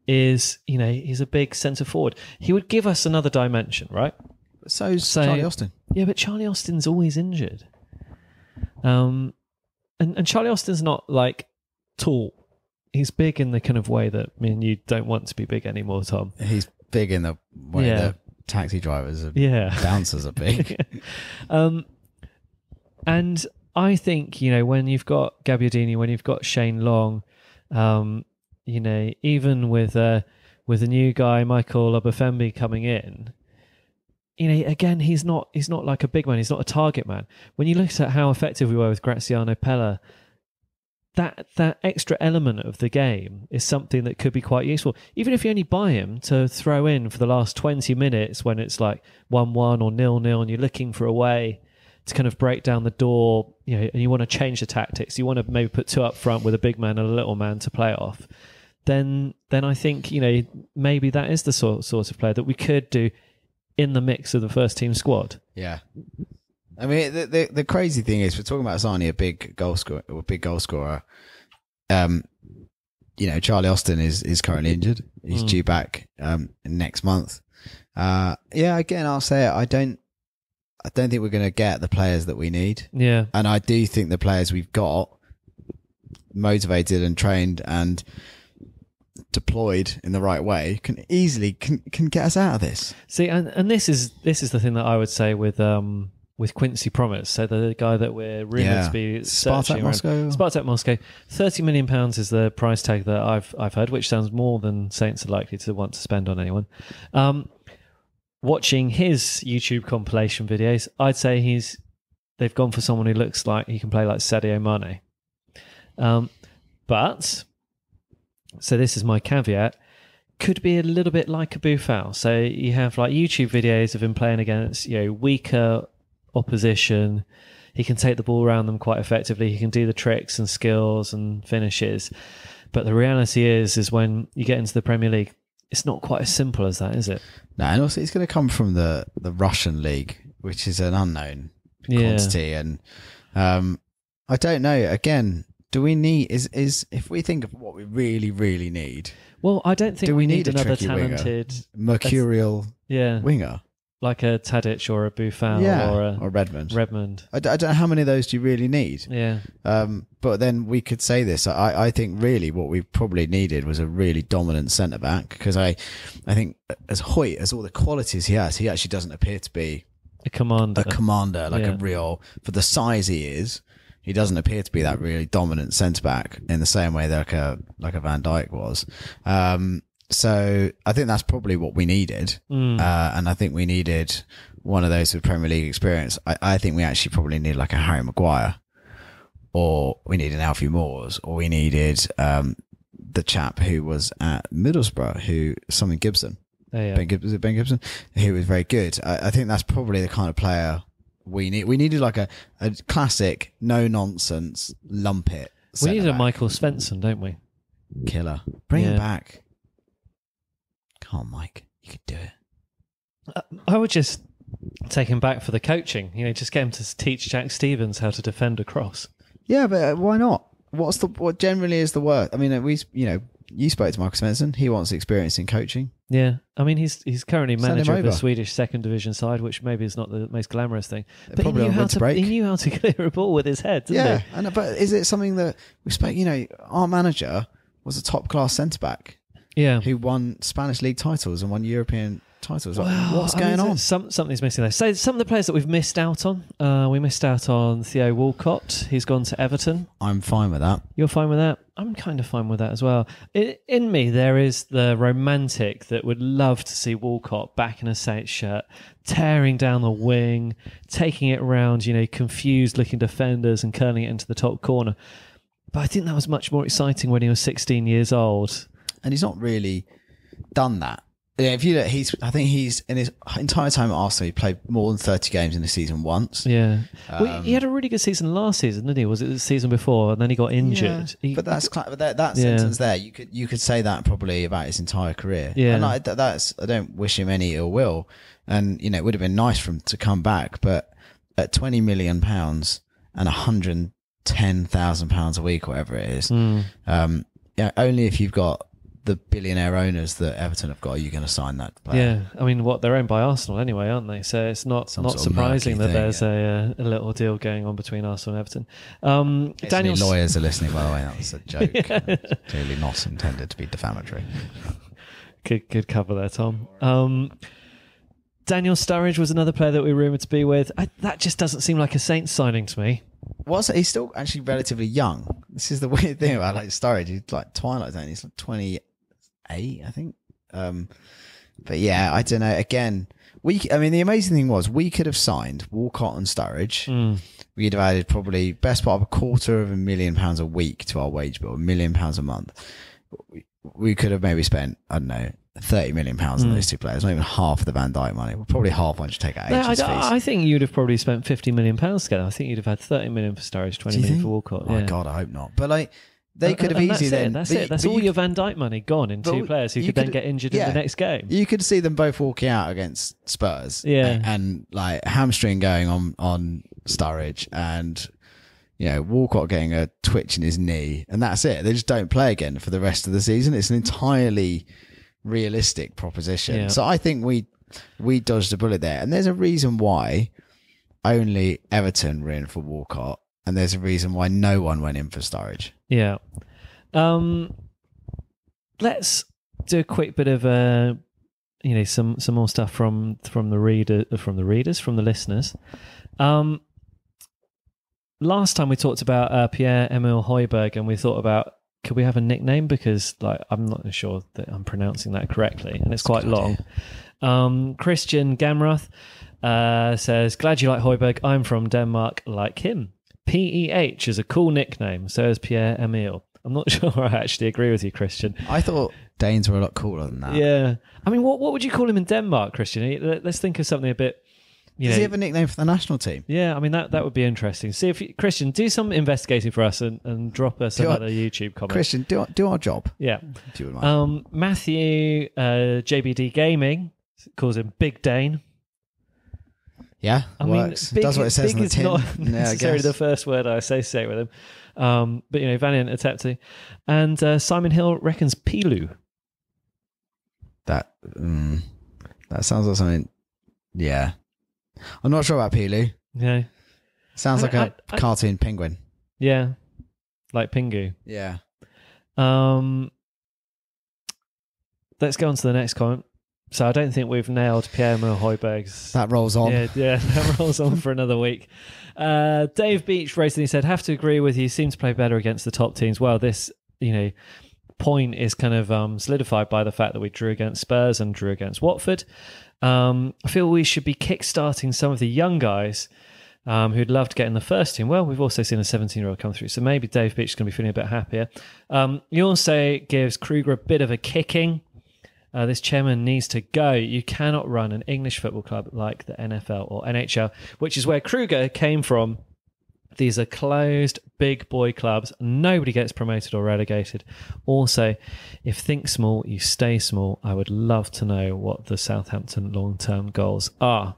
is he's a big centre forward. He would give us another dimension, right? So's Charlie Austin. Yeah, but Charlie Austin's always injured. And Charlie Austin's not tall. He's big in the kind of way that you don't want to be big anymore, Tom. He's big in the way that taxi drivers and bouncers are big. And I think, when you've got Gabbiadini, when you've got Shane Long, even with a new guy, Michael Obafemi, coming in, again, he's not like a big man. He's not a target man. When you look at how effective we were with Graziano Pella, that extra element of the game is something that could be quite useful. Even if you only buy him to throw in for the last 20 minutes when it's 1-1 or 0-0 and you're looking for a way to kind of break down the door, and you want to change the tactics. You want to maybe put 2 up front with a big man and a little man to play off. Then I think, maybe that is the sort of player that we could do in the mix of the first team squad. Yeah. The crazy thing is, we're talking about signing a big goal scorer. Charlie Austin is currently injured. He's due back next month. Again, I'll say it. I don't think we're going to get the players that we need. Yeah. And I do think the players we've got, motivated and trained and deployed in the right way, can easily can get us out of this. See, and this is the thing that I would say with Quincy Promes, so the guy that we're rumoured to be searching around. Spartak Moscow. £30 million is the price tag that I've heard, which sounds more than Saints are likely to want to spend on anyone. Watching his YouTube compilation videos, I'd say they've gone for someone who looks like he can play like Sadio Mane. But so this is my caveat. could be a little bit like a Buffal. So you have like YouTube videos of him playing against, weaker opposition. He can take the ball around them quite effectively. He can do the tricks and skills and finishes. But the reality is when you get into the Premier League, it's not quite as simple as that, is it? No, and also he's going to come from the Russian league, which is an unknown quantity. And I don't know. Again, do we need is if we think of what we really, really need? Well, I don't think do we need another tricky talented mercurial winger. Like a Tadic or a Buffal or Redmond. I don't know how many of those do you really need. Yeah. But then we could say this. I think really what we probably needed was a really dominant centre back, because I think as Hoyt, as all the qualities he has, he actually doesn't appear to be a commander, a real, for the size he is. He doesn't appear to be that really dominant centre back in the same way that like a Van Dijk was. So I think that's probably what we needed. And I think we needed one of those with Premier League experience. I think we actually probably need like a Harry Maguire, or we needed an Alfie Moores, or we needed the chap who was at Middlesbrough, Gibson. Oh, yeah. Ben Gibson, who was very good. I think that's probably the kind of player we need. We needed like a classic, no-nonsense, lump it. We needed a Michael Svensson, don't we? Killer. Bring him back. Come on, Mike. You could do it. I would just take him back for the coaching. Just get him to teach Jack Stevens how to defend a cross. Yeah, but why not? What generally is the worst? I mean, you spoke to Michael Svensson. He wants experience in coaching. Yeah, I mean, he's currently manager of the Swedish second division side, which maybe is not the most glamorous thing. But he knew how to clear a ball with his head, didn't he? Yeah, but is it something that we spoke? Our manager was a top class centre back. Yeah, who won Spanish league titles and won European titles. What's going on? Something's missing there. So some of the players that we've missed out on, we missed out on Theo Walcott. He's gone to Everton. I'm fine with that. You're fine with that? I'm kind of fine with that as well. In me, there is the romantic that would love to see Walcott back in a Saints shirt, tearing down the wing, taking it around, confused looking defenders and curling it into the top corner. But I think that was much more exciting when he was 16 years old. And he's not really done that. Yeah, I think he's in his entire time at Arsenal, he played more than 30 games in a season once. Yeah, he had a really good season last season, didn't he? Was it the season before, and then he got injured? Yeah, but that sentence there, you could say that probably about his entire career. Yeah, and I don't wish him any ill will, and it would have been nice for him to come back, but at £20 million and £110,000 a week, or whatever it is, only if you've got the billionaire owners that Everton have got, are you going to sign that player? Yeah, I mean, they're owned by Arsenal anyway, aren't they? So it's not surprising that there's a little deal going on between Arsenal and Everton. Any lawyers are listening, by the way. That was a joke. Clearly not intended to be defamatory. Good cover there, Tom. Daniel Sturridge was another player that we were rumoured to be with. That just doesn't seem like a Saints signing to me. He's still actually relatively young. This is the weird thing about Sturridge. He's like Twilight Zone. He's like 28, I think. But yeah, I don't know. Again, the amazing thing was we could have signed Walcott and Sturridge. We'd have added probably best part of £250,000 a week to our wage bill, £1 million a month. We could have maybe spent, I don't know, £30 million on those two players, not even half of the Van Dijk money. Well, probably half once you take out agents' fees. I think you'd have probably spent £50 million together. I think you'd have had £30 million for Sturridge, $20 million for Walcott. Oh, my God, I hope not. But they could have easily then. That's it. That's all your Van Dijk money gone in two players who could then get injured in the next game. You could see them both walking out against Spurs. Yeah. And like hamstring going on Sturridge, and Walcott getting a twitch in his knee, and that's it. They just don't play again for the rest of the season. It's an entirely realistic proposition. Yeah. So I think we dodged a bullet there, and there's a reason why only Everton were in for Walcott, and there's a reason why no one went in for Sturridge. Yeah. Let's do a quick bit of some more stuff from the listeners. Last time we talked about Pierre-Emile Højbjerg, and we thought about, could we have a nickname? Because I'm not sure that I'm pronouncing that correctly, and it's quite long. Christian Gamrath says, glad you like Højbjerg. I'm from Denmark, like him. PEH is a cool nickname, so is Pierre-Emile. I'm not sure I actually agree with you, Christian. I thought Danes were a lot cooler than that. Yeah. I mean, what would you call him in Denmark, Christian? Let's think of something a bit... Does he have a nickname for the national team? Yeah, I mean, that would be interesting. See if Christian, do some investigating for us and drop us another YouTube comment. Christian, do our job. Yeah. If you would mind. Matthew, JBD Gaming, calls him Big Dane. Yeah, I works. mean, Does what it says on the tin. Not necessarily the first word I associate with him. But, valiant attempt to. And Simon Hill reckons Pilu. That sounds like something... Yeah. I'm not sure about Pilu. Yeah. Sounds like a cartoon penguin. Yeah. Like Pingu. Yeah. Let's go on to the next comment. So I don't think we've nailed Pierre-Emile Højbjerg's... That rolls on. Yeah, that rolls on for another week. Dave Beach recently said, have to agree with you, seem to play better against the top teams. Well, this, point is kind of solidified by the fact that we drew against Spurs and drew against Watford. I feel we should be kickstarting some of the young guys who'd love to get in the first team. Well, we've also seen a 17-year-old come through, so maybe Dave Beach is going to be feeling a bit happier. He also gives Kruger a bit of a kicking. This chairman needs to go. You cannot run an English football club like the NFL or NHL, which is where Kruger came from. These are closed, big boy clubs. Nobody gets promoted or relegated. Also, if think small, you stay small. I would love to know what the Southampton long-term goals are.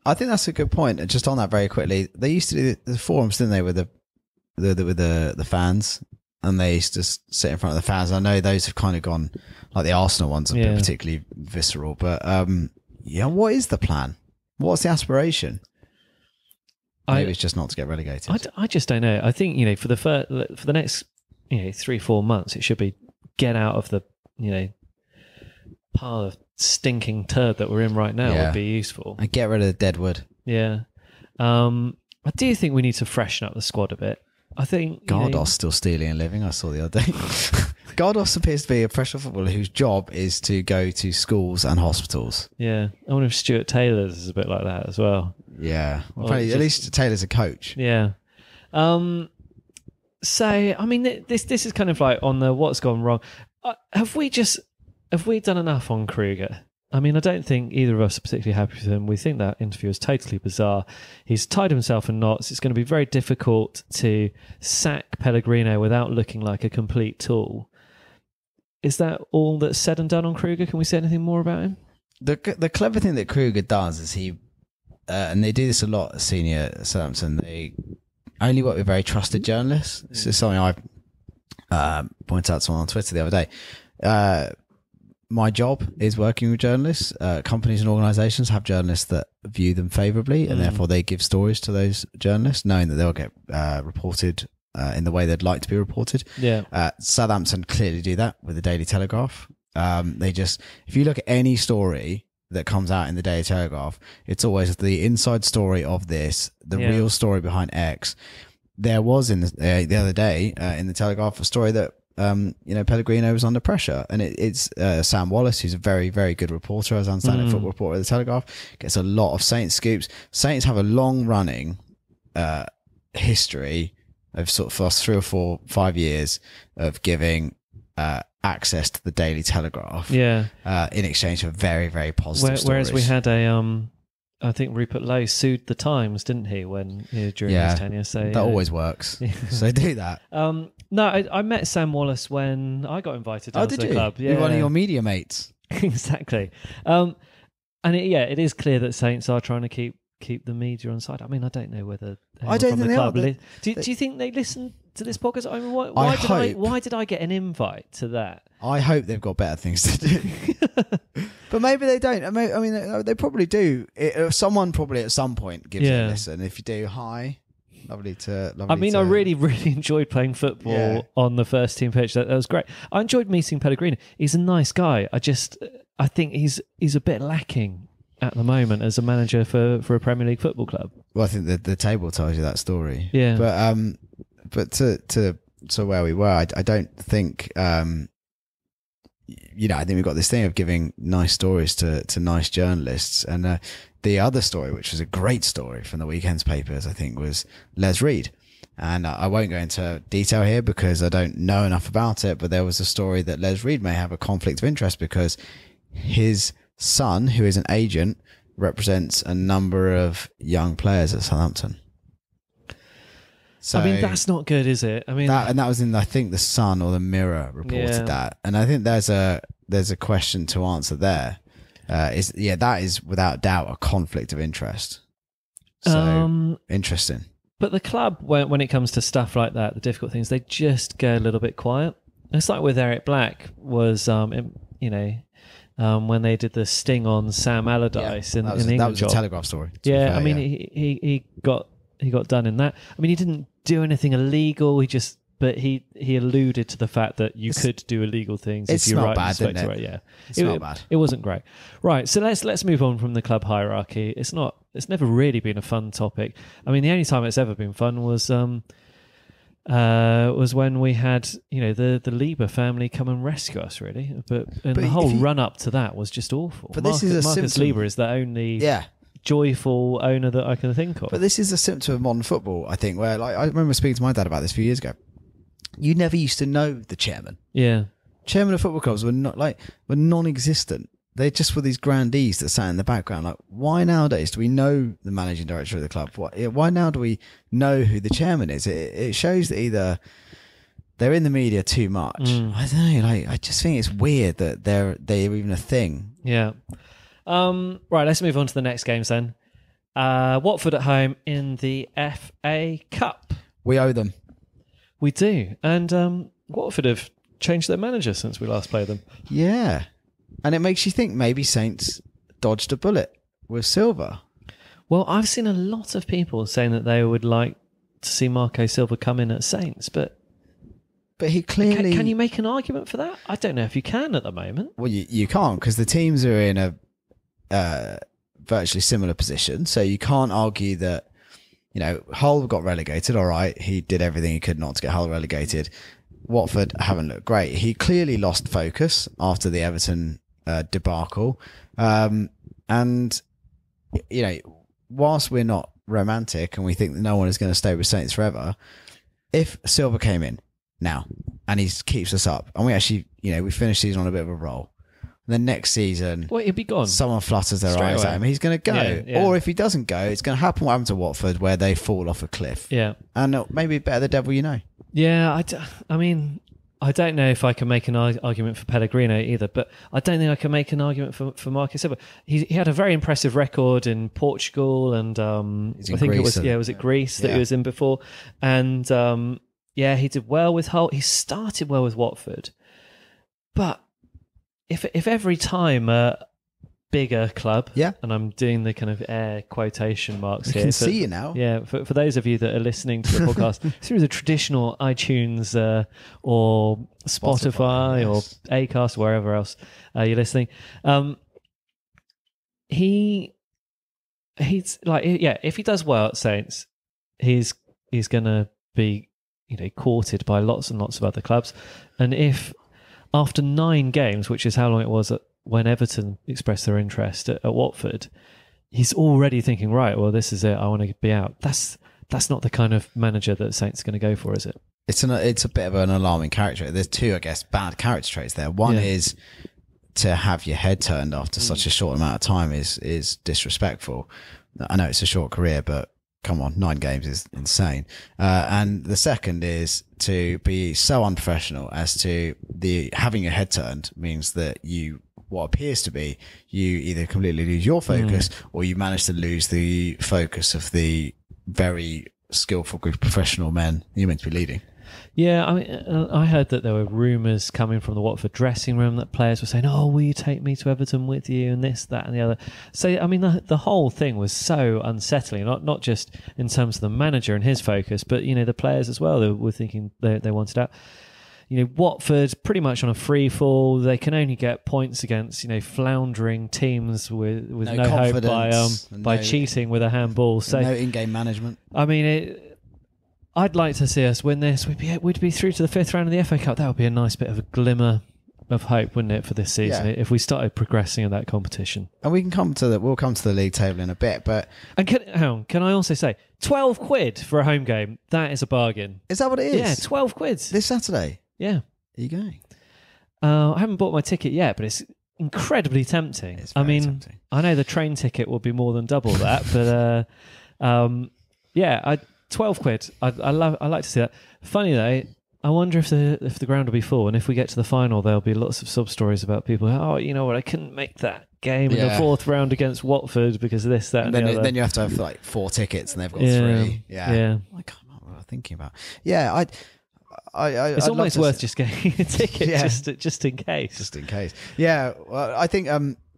I think that's a good point. Just on that very quickly, they used to do the forums, didn't they, with the fans, and they used to sit in front of the fans. I know those have kind of gone, like the Arsenal ones, have been particularly visceral. But what is the plan? What's the aspiration? Maybe it's just not to get relegated. I just don't know. I think for the next 3-4 months, it should be get out of the pile of stinking turd that we're in right now would be useful. And get rid of the dead wood. Yeah. I do think we need to freshen up the squad a bit. I think Gardos still stealing a living. I saw the other day. Gardos appears to be a professional footballer whose job is to go to schools and hospitals. Yeah. I wonder if Stuart Taylor's is a bit like that as well. Yeah. Well, at least Taylor's a coach. Yeah. So, I mean, this is kind of like on the what's gone wrong. Have we done enough on Kruger? I mean, I don't think either of us are particularly happy with him. We think that interview is totally bizarre. He's tied himself in knots. It's going to be very difficult to sack Pellegrino without looking like a complete tool. Is that all that's said and done on Kruger? Can we say anything more about him? The clever thing that Kruger does is he, and they do this a lot at senior Southampton, they only work with very trusted journalists. This is something I pointed out to someone on Twitter the other day. My job is working with journalists. Companies and organisations have journalists that view them favourably, and therefore they give stories to those journalists, knowing that they'll get reported in the way they'd like to be reported. Yeah. Southampton clearly do that with the Daily Telegraph. If you look at any story that comes out in the Daily Telegraph, it's always the inside story of this, the real story behind X. There was in the other day in the Telegraph a story that Pellegrino was under pressure, and it's Sam Wallace, who's a very, very good reporter, as I understand it, football reporter at the Telegraph, gets a lot of Saints scoops. Saints have a long running history of sort of for 3 or 4, 5 years of giving access to the Daily Telegraph in exchange for very, very positive stories. Whereas we had I think Rupert Lowe sued the Times, didn't he, during his tenure? So that always works. So do that. No, I met Sam Wallace when I got invited down to the club. Yeah, you're one of your media mates. Exactly. And it is clear that Saints are trying to keep the media on side. I mean, I don't know whether I don't think the they club are. Do you think they listen to this podcast? I mean, why did I get an invite to that? I hope they've got better things to do. But maybe they don't. I mean, they probably do. Someone probably at some point gives it a listen. If you do, hi. Lovely. I really, really enjoyed playing football on the first team pitch. That was great. I enjoyed meeting Pellegrino. He's a nice guy. I think he's a bit lacking at the moment as a manager for a Premier League football club. Well, I think the table tells you that story. Yeah. But to where we were, I don't think. I think we've got this thing of giving nice stories to nice journalists, and the other story, which was a great story from the weekend's papers, I think, was Les Reed. And I won't go into detail here because I don't know enough about it, but there was a story that Les Reed may have a conflict of interest because his son, who is an agent, represents a number of young players at Southampton. So I mean, that's not good, is it? I mean, that was in, I think, the Sun or the Mirror reported that, and I think there's a question to answer there. That is without doubt a conflict of interest. So interesting. But the club, when it comes to stuff like that, the difficult things, they just go a little bit quiet. It's like with Eric Black was, when they did the sting on Sam Allardyce in the England that was job. a Telegraph story. Yeah, I mean, he got done in that. I mean, he didn't do anything illegal. But he alluded to the fact that you could do illegal things if you write and spoke to it. Yeah, it's not bad. It wasn't great. Right, so let's move on from the club hierarchy. It's never really been a fun topic. I mean, the only time it's ever been fun was when we had the Lieber family come and rescue us. Really, but the whole run up to that was just awful. But Marcus Lieber is the only joyful owner that I can think of. But this is a symptom of modern football, I think. Where I remember speaking to my dad about this a few years ago. You never used to know the chairman. Yeah. Chairman of football clubs were non-existent. They just were these grandees that sat in the background. Like, why nowadays do we know the managing director of the club? Why now do we know who the chairman is? It shows that either they're in the media too much. I don't know. I just think it's weird that they're even a thing. Yeah. Right. Let's move on to the next games then. Watford at home in the FA Cup. We owe them. We do. And Watford have changed their manager since we last played them. Yeah. And it makes you think maybe Saints dodged a bullet with Silva. Well, I've seen a lot of people saying that they would like to see Marco Silva come in at Saints, but he clearly... Can you make an argument for that? I don't know if you can at the moment. Well, you can't, because the teams are in a virtually similar position, so you can't argue that Hull got relegated, all right. He did everything he could not to get Hull relegated. Watford haven't looked great. He clearly lost focus after the Everton debacle. And, whilst we're not romantic and we think that no one is going to stay with Saints forever, if Silva came in now and he keeps us up and we actually, we finish season on a bit of a roll, the next season, he'll be gone. Someone flutters their eyes at him. He's going to go. Yeah. Or if he doesn't go, it's going to happen what happened to Watford, where they fall off a cliff. Yeah. And maybe better the devil you know. Yeah, I mean, I don't know if I can make an argument for Pellegrino either, but I don't think I can make an argument for Marcus Silva. He had a very impressive record in Portugal, and I think Greece, was it Greece that he was in before, and he did well with Hull. He started well with Watford, but if every time a bigger club, and I'm doing the kind of air quotation marks here. I can see you now. Yeah, for those of you that are listening to the podcast through the traditional iTunes or Spotify or Acast, wherever else you're listening, he's like, if he does well at Saints, he's going to be courted by lots and lots of other clubs, and if after 9 games, which is how long it was when Everton expressed their interest at Watford, he's already thinking, right, well, this is it. I want to be out. That's not the kind of manager that Saints are going to go for, is it? It's a bit of an alarming character. There's 2, I guess, bad character traits there. One is to have your head turned after such a short amount of time is disrespectful. I know it's a short career, but come on, 9 games is insane. And the second is to be so unprofessional as to having your head turned means that what appears to be you either completely lose your focus or you manage to lose the focus of the very skillful group of professional men you're meant to be leading. Yeah, I mean, I heard that there were rumours coming from the Watford dressing room that players were saying, "Oh, will you take me to Everton with you?" and this, that, and the other. So, I mean, the whole thing was so unsettling. Not just in terms of the manager and his focus, but the players as well. They were thinking they wanted out. Watford pretty much on a free fall. They can only get points against floundering teams with no hope by cheating with a handball. So no in-game management. I mean, I'd like to see us win this. We'd be through to the 5th round of the FA Cup. That would be a nice bit of a glimmer of hope, wouldn't it, for this season if we started progressing in that competition? And we'll come to the league table in a bit, but can I also say £12 for a home game? That is a bargain. Is that what it is? Yeah, £12 this Saturday. Yeah, there you go. I haven't bought my ticket yet, but it's incredibly tempting. Tempting. I know the train ticket will be more than double that, but £12. I like to see that. Funny though, I wonder if the ground will be full, and if we get to the final, there'll be lots of sub stories about people. Oh, you know what? I couldn't make that game in the fourth round against Watford because of this, that, and the other. Then you have to have like 4 tickets, and they've got 3. Yeah. I can't remember what I'm thinking about. Yeah, it's almost worth just getting a ticket just in case. Just in case. Yeah, well, I think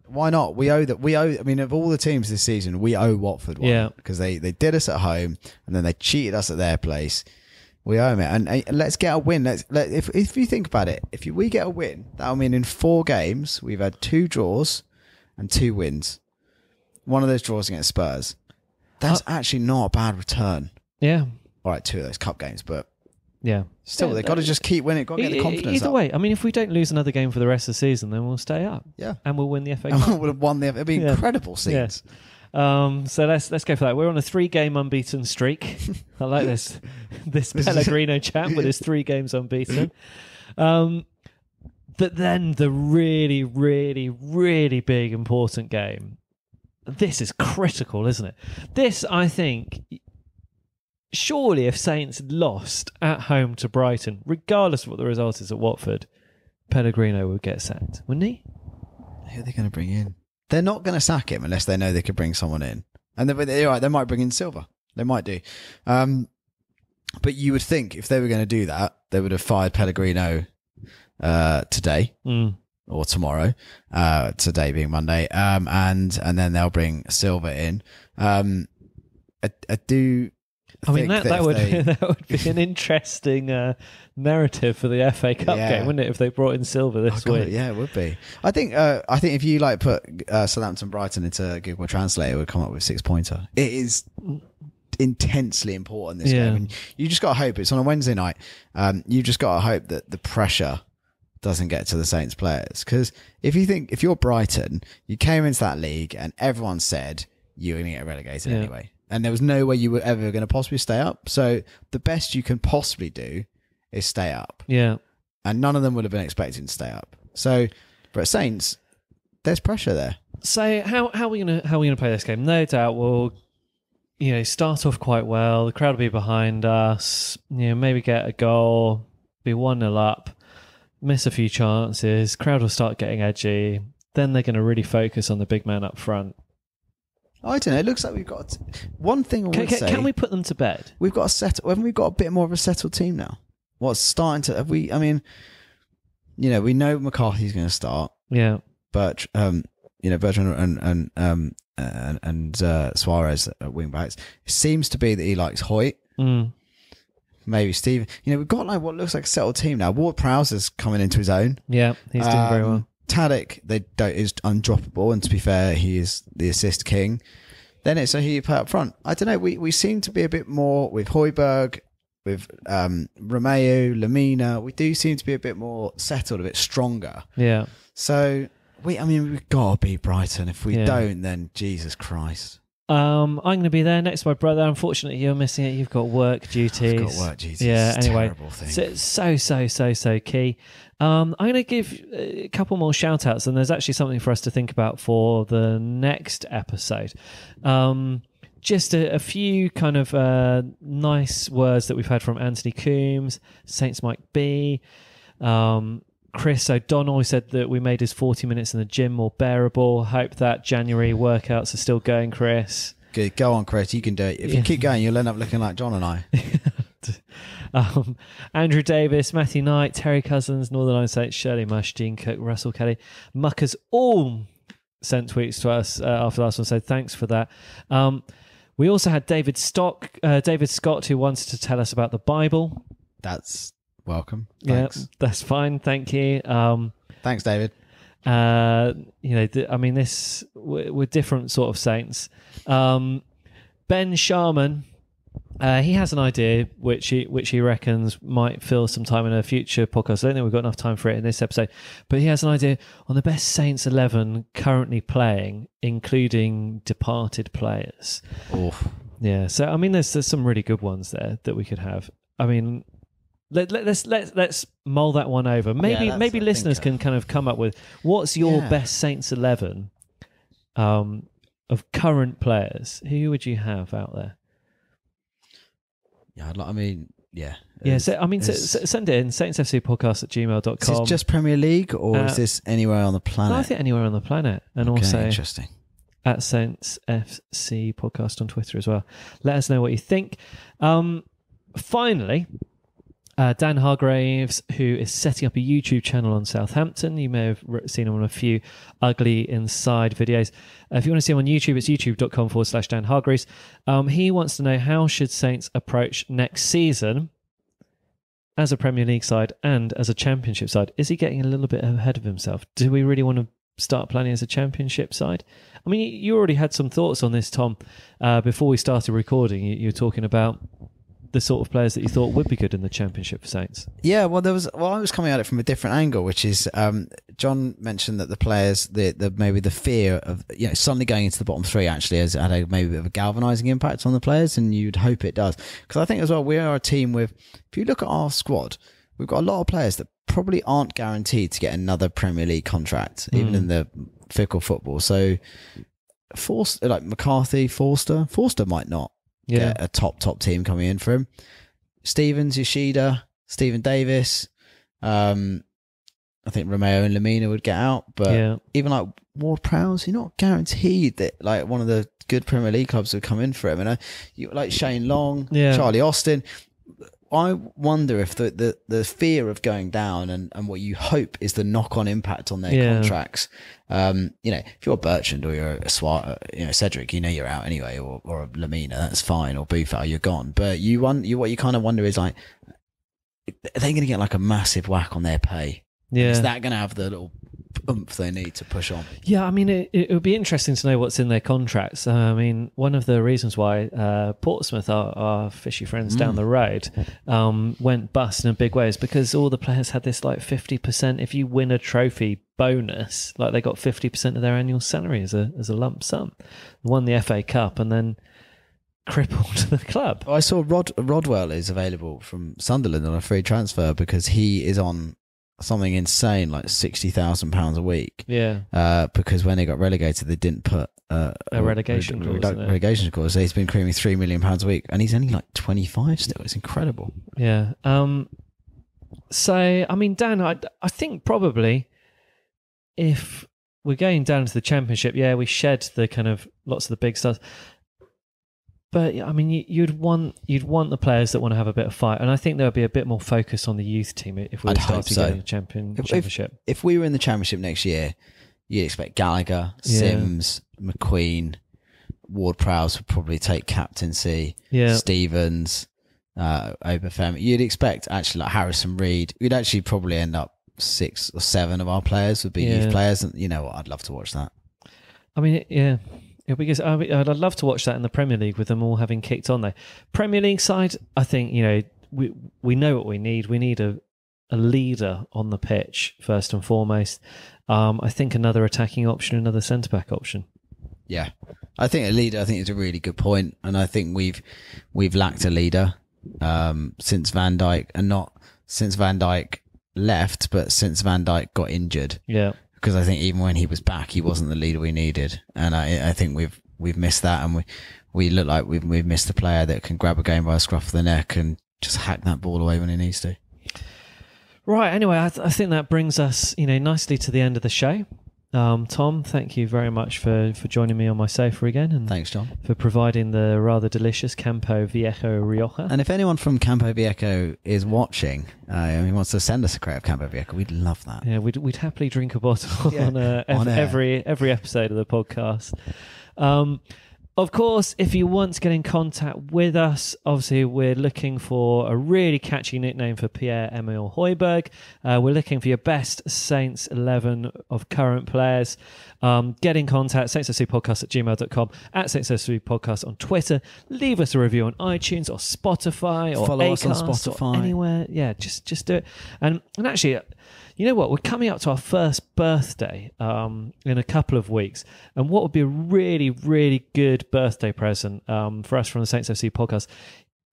why not? We owe. I mean, of all the teams this season, we owe Watford one. Yeah, because they did us at home and then they cheated us at their place. We owe them it, and let's get a win. If you think about it, if we get a win, that'll mean in 4 games we've had 2 draws and 2 wins. One of those draws against Spurs. That's actually not a bad return. Yeah. All right, 2 of those cup games, but yeah, still they've got to just keep winning. Got to get the confidence. Either way, I mean, if we don't lose another game for the rest of the season, then we'll stay up. Yeah, and we'll win the FA Cup. We'll have won the. It'd be incredible scenes. Yeah. So let's go for that. We're on a 3-game unbeaten streak. I like this Pellegrino chap with his 3 games unbeaten. But then the really, really, really big important game. This is critical, isn't it? This, I think, surely if Saints lost at home to Brighton, regardless of what the result is at Watford, Pellegrino would get sacked, wouldn't he? Who are they going to bring in? They're not going to sack him unless they know they could bring someone in. And they're right, they might bring in Silva. They might do. But you would think if they were going to do that, they would have fired Pellegrino today or tomorrow, today being Monday, and then they'll bring Silva in. I mean, that would be an interesting narrative for the FA Cup game, wouldn't it? If they brought in Silva this week, yeah, it would be. I think if you put Southampton Brighton into Google Translate, it would come up with 6-pointer. It is intensely important this game, and you just got to hope it's on a Wednesday night. You just got to hope that the pressure doesn't get to the Saints players, because if you're Brighton, you came into that league and everyone said you're going to get relegated anyway. And there was no way you were ever going to possibly stay up. So the best you can possibly do is stay up. Yeah. And none of them would have been expecting to stay up. So, but Saints, there's pressure there. So how are we gonna play this game? No doubt we'll start off quite well. The crowd will be behind us. Maybe get a goal, be 1-0 up, miss a few chances. Crowd will start getting edgy. Then they're going to really focus on the big man up front. I don't know. It looks like we've got one thing. Can we put them to bed? We've got haven't we got a bit more of a settled team now? What's starting to? Have we? I mean, we know McCarthy's going to start. Yeah, but Bertrand and Suarez at wing backs. It seems to be that he likes Hoyt. Maybe Steven. We've got what looks like a settled team now. Ward-Prowse coming into his own. Yeah, he's doing very well. Tadic, is undroppable, and to be fair, he is the assist king. Then it's who you put up front. I don't know. We seem to be a bit more with Højbjerg, with Romeo, Lamina. We do seem to be a bit more settled, a bit stronger. Yeah. So we've got to beat Brighton. If we don't, then Jesus Christ. I'm going to be there next to my brother. Unfortunately, you're missing it. You've got work duties. I've got work duties. Yeah. It's anyway, a terrible thing. So key. I'm going to give a couple more shout outs, and there's actually something for us to think about for the next episode. Just a few kind of nice words that we've had from Anthony Coombs, Saints Mike B, Chris O'Donnell said that we made his 40 minutes in the gym more bearable. Hope that January workouts are still going, Chris. Good. Go on, Chris. You can do it. If you keep going, you'll end up looking like John and I. Andrew Davis, Matthew Knight, Terry Cousins, Northern Ireland Saints, Shirley Mush, Dean Cook, Russell Kelly, Muckers all sent tweets to us after last one, so thanks for that. We also had David Scott, who wanted to tell us about the Bible. That's welcome. Thanks. Yeah, that's fine. Thank you. Thanks, David. We're different sort of saints. Ben Sharman He has an idea which he reckons might fill some time in a future podcast. I don't think we've got enough time for it in this episode, but he has an idea on the best Saints 11 currently playing, including departed players. Oh, yeah. So I mean, there's some really good ones there that we could have. I mean, let's mull that one over. Maybe listeners can kind of come up with what's your best Saints 11 of current players. Who would you have out there? Yeah, send it in saintsfcpodcast@gmail.com. Is this just Premier League or is this anywhere on the planet? No, I think anywhere on the planet. And also interesting. At Saints FC Podcast on Twitter as well. Let us know what you think. Finally, Dan Hargraves, who is setting up a YouTube channel on Southampton. You may have seen him on a few ugly inside videos. If you want to see him on YouTube, it's youtube.com/Dan Hargraves. He wants to know, how should Saints approach next season as a Premier League side and as a Championship side? Is he getting a little bit ahead of himself? Do we really want to start planning as a Championship side? I mean, you already had some thoughts on this, Tom. Before we started recording, you were talking about the sort of players that you thought would be good in the Championship for Saints. Yeah, I was coming at it from a different angle, which is John mentioned that the players, the maybe the fear of suddenly going into the bottom three actually has had maybe a bit of a galvanising impact on the players, and you'd hope it does. Because I think as well, we are a team with, if you look at our squad, we've got a lot of players that probably aren't guaranteed to get another Premier League contract, even in the fickle football. So Forster, like McCarthy, Forster might not get a top team coming in for him. Stevens, Yoshida, Stephen Davis. I think Romeo and Lamina would get out, but even like Ward-Prowse, you're not guaranteed that like one of the good Premier League clubs would come in for him. And like Shane Long, Charlie Austin. I wonder if the fear of going down and what you hope is the knock-on impact on their contracts. If you're Bertrand or you're a Cedric, you're out anyway, or a Lamina, that's fine, or Buffal, you're gone. But what you kind of wonder is like, are they going to get like a massive whack on their pay? Yeah. Is that going to have the little oomph they need to push on? Yeah, I mean, it would be interesting to know what's in their contracts. I mean, one of the reasons why Portsmouth, our fishy friends down the road, went bust in a big way is because all the players had this like 50%, if you win a trophy bonus, like they got 50% of their annual salary as a lump sum. Won the FA Cup and then crippled the club. I saw Rodwell is available from Sunderland on a free transfer because he is on something insane like £60,000 a week. Yeah. Because when they got relegated, they didn't put a relegation clause. Relegation clause. So he's been creaming £3 million a week, and he's only like 25 still. It's incredible. Yeah. So I mean, Dan, I think probably if we're going down to the Championship, we shed the kind of lots of the big stars. But I mean, you'd want the players that want to have a bit of fight, and I think there would be a bit more focus on the youth team if we were starting to get in the Championship. If we were in the Championship next year, you'd expect Gallagher, Sims, McQueen, Ward-Prowse would probably take captaincy. Yeah. Stevens, Obafemi. You'd expect actually like Harrison Reed. We'd actually probably end up 6 or 7 of our players would be youth players, and you know what? I'd love to watch that. I mean, because I'd love to watch that in the Premier League with them all having kicked on there. Premier League side, I think, we know what we need. We need a leader on the pitch, first and foremost. I think another attacking option, another centre-back option. Yeah. I think a leader, is a really good point. And I think we've lacked a leader since Van Dijk, and not since Van Dijk left, but since Van Dijk got injured. Yeah. Because I think even when he was back, he wasn't the leader we needed, and I think we've missed that, and we look like we've missed a player that can grab a game by the scruff of the neck and just hack that ball away when he needs to. Right. Anyway, I think that brings us, nicely to the end of the show. Tom, thank you very much for joining me on my sofa again, and thanks, John, for providing the rather delicious Campo Viejo Rioja. And if anyone from Campo Viejo is watching, he wants to send us a crate of Campo Viejo, we'd love that. Yeah, we'd happily drink a bottle on every episode of the podcast. Of course, if you want to get in contact with us, obviously we're looking for a really catchy nickname for Pierre-Emile Højbjerg. We're looking for your best Saints 11 of current players. Get in contact, saintsfcpodcast@gmail.com, at saintsfcpodcast on Twitter. Leave us a review on iTunes or Spotify or Follow us on Acast Spotify. or anywhere. Yeah, just do it. And actually, you know what? We're coming up to our first birthday in a couple of weeks. And what would be a really, really good birthday present for us from the Saints FC podcast?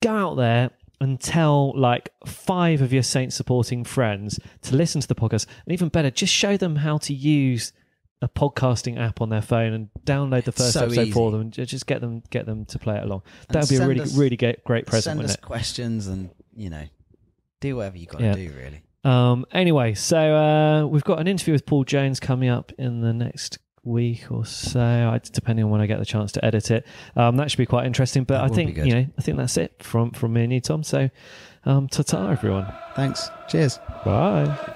Go out there and tell like 5 of your Saints supporting friends to listen to the podcast. And even better, just show them how to use a podcasting app on their phone and download the first episode easy for them and just get them to play it along. That would be a really great present, send wouldn't us it? questions and, do whatever you got to do, really. Anyway, so we've got an interview with Paul Jones coming up in the next week or so, depending on when I get the chance to edit it. That should be quite interesting. But I think I think that's it from me and you, Tom. So, ta-ta, everyone. Thanks. Cheers. Bye.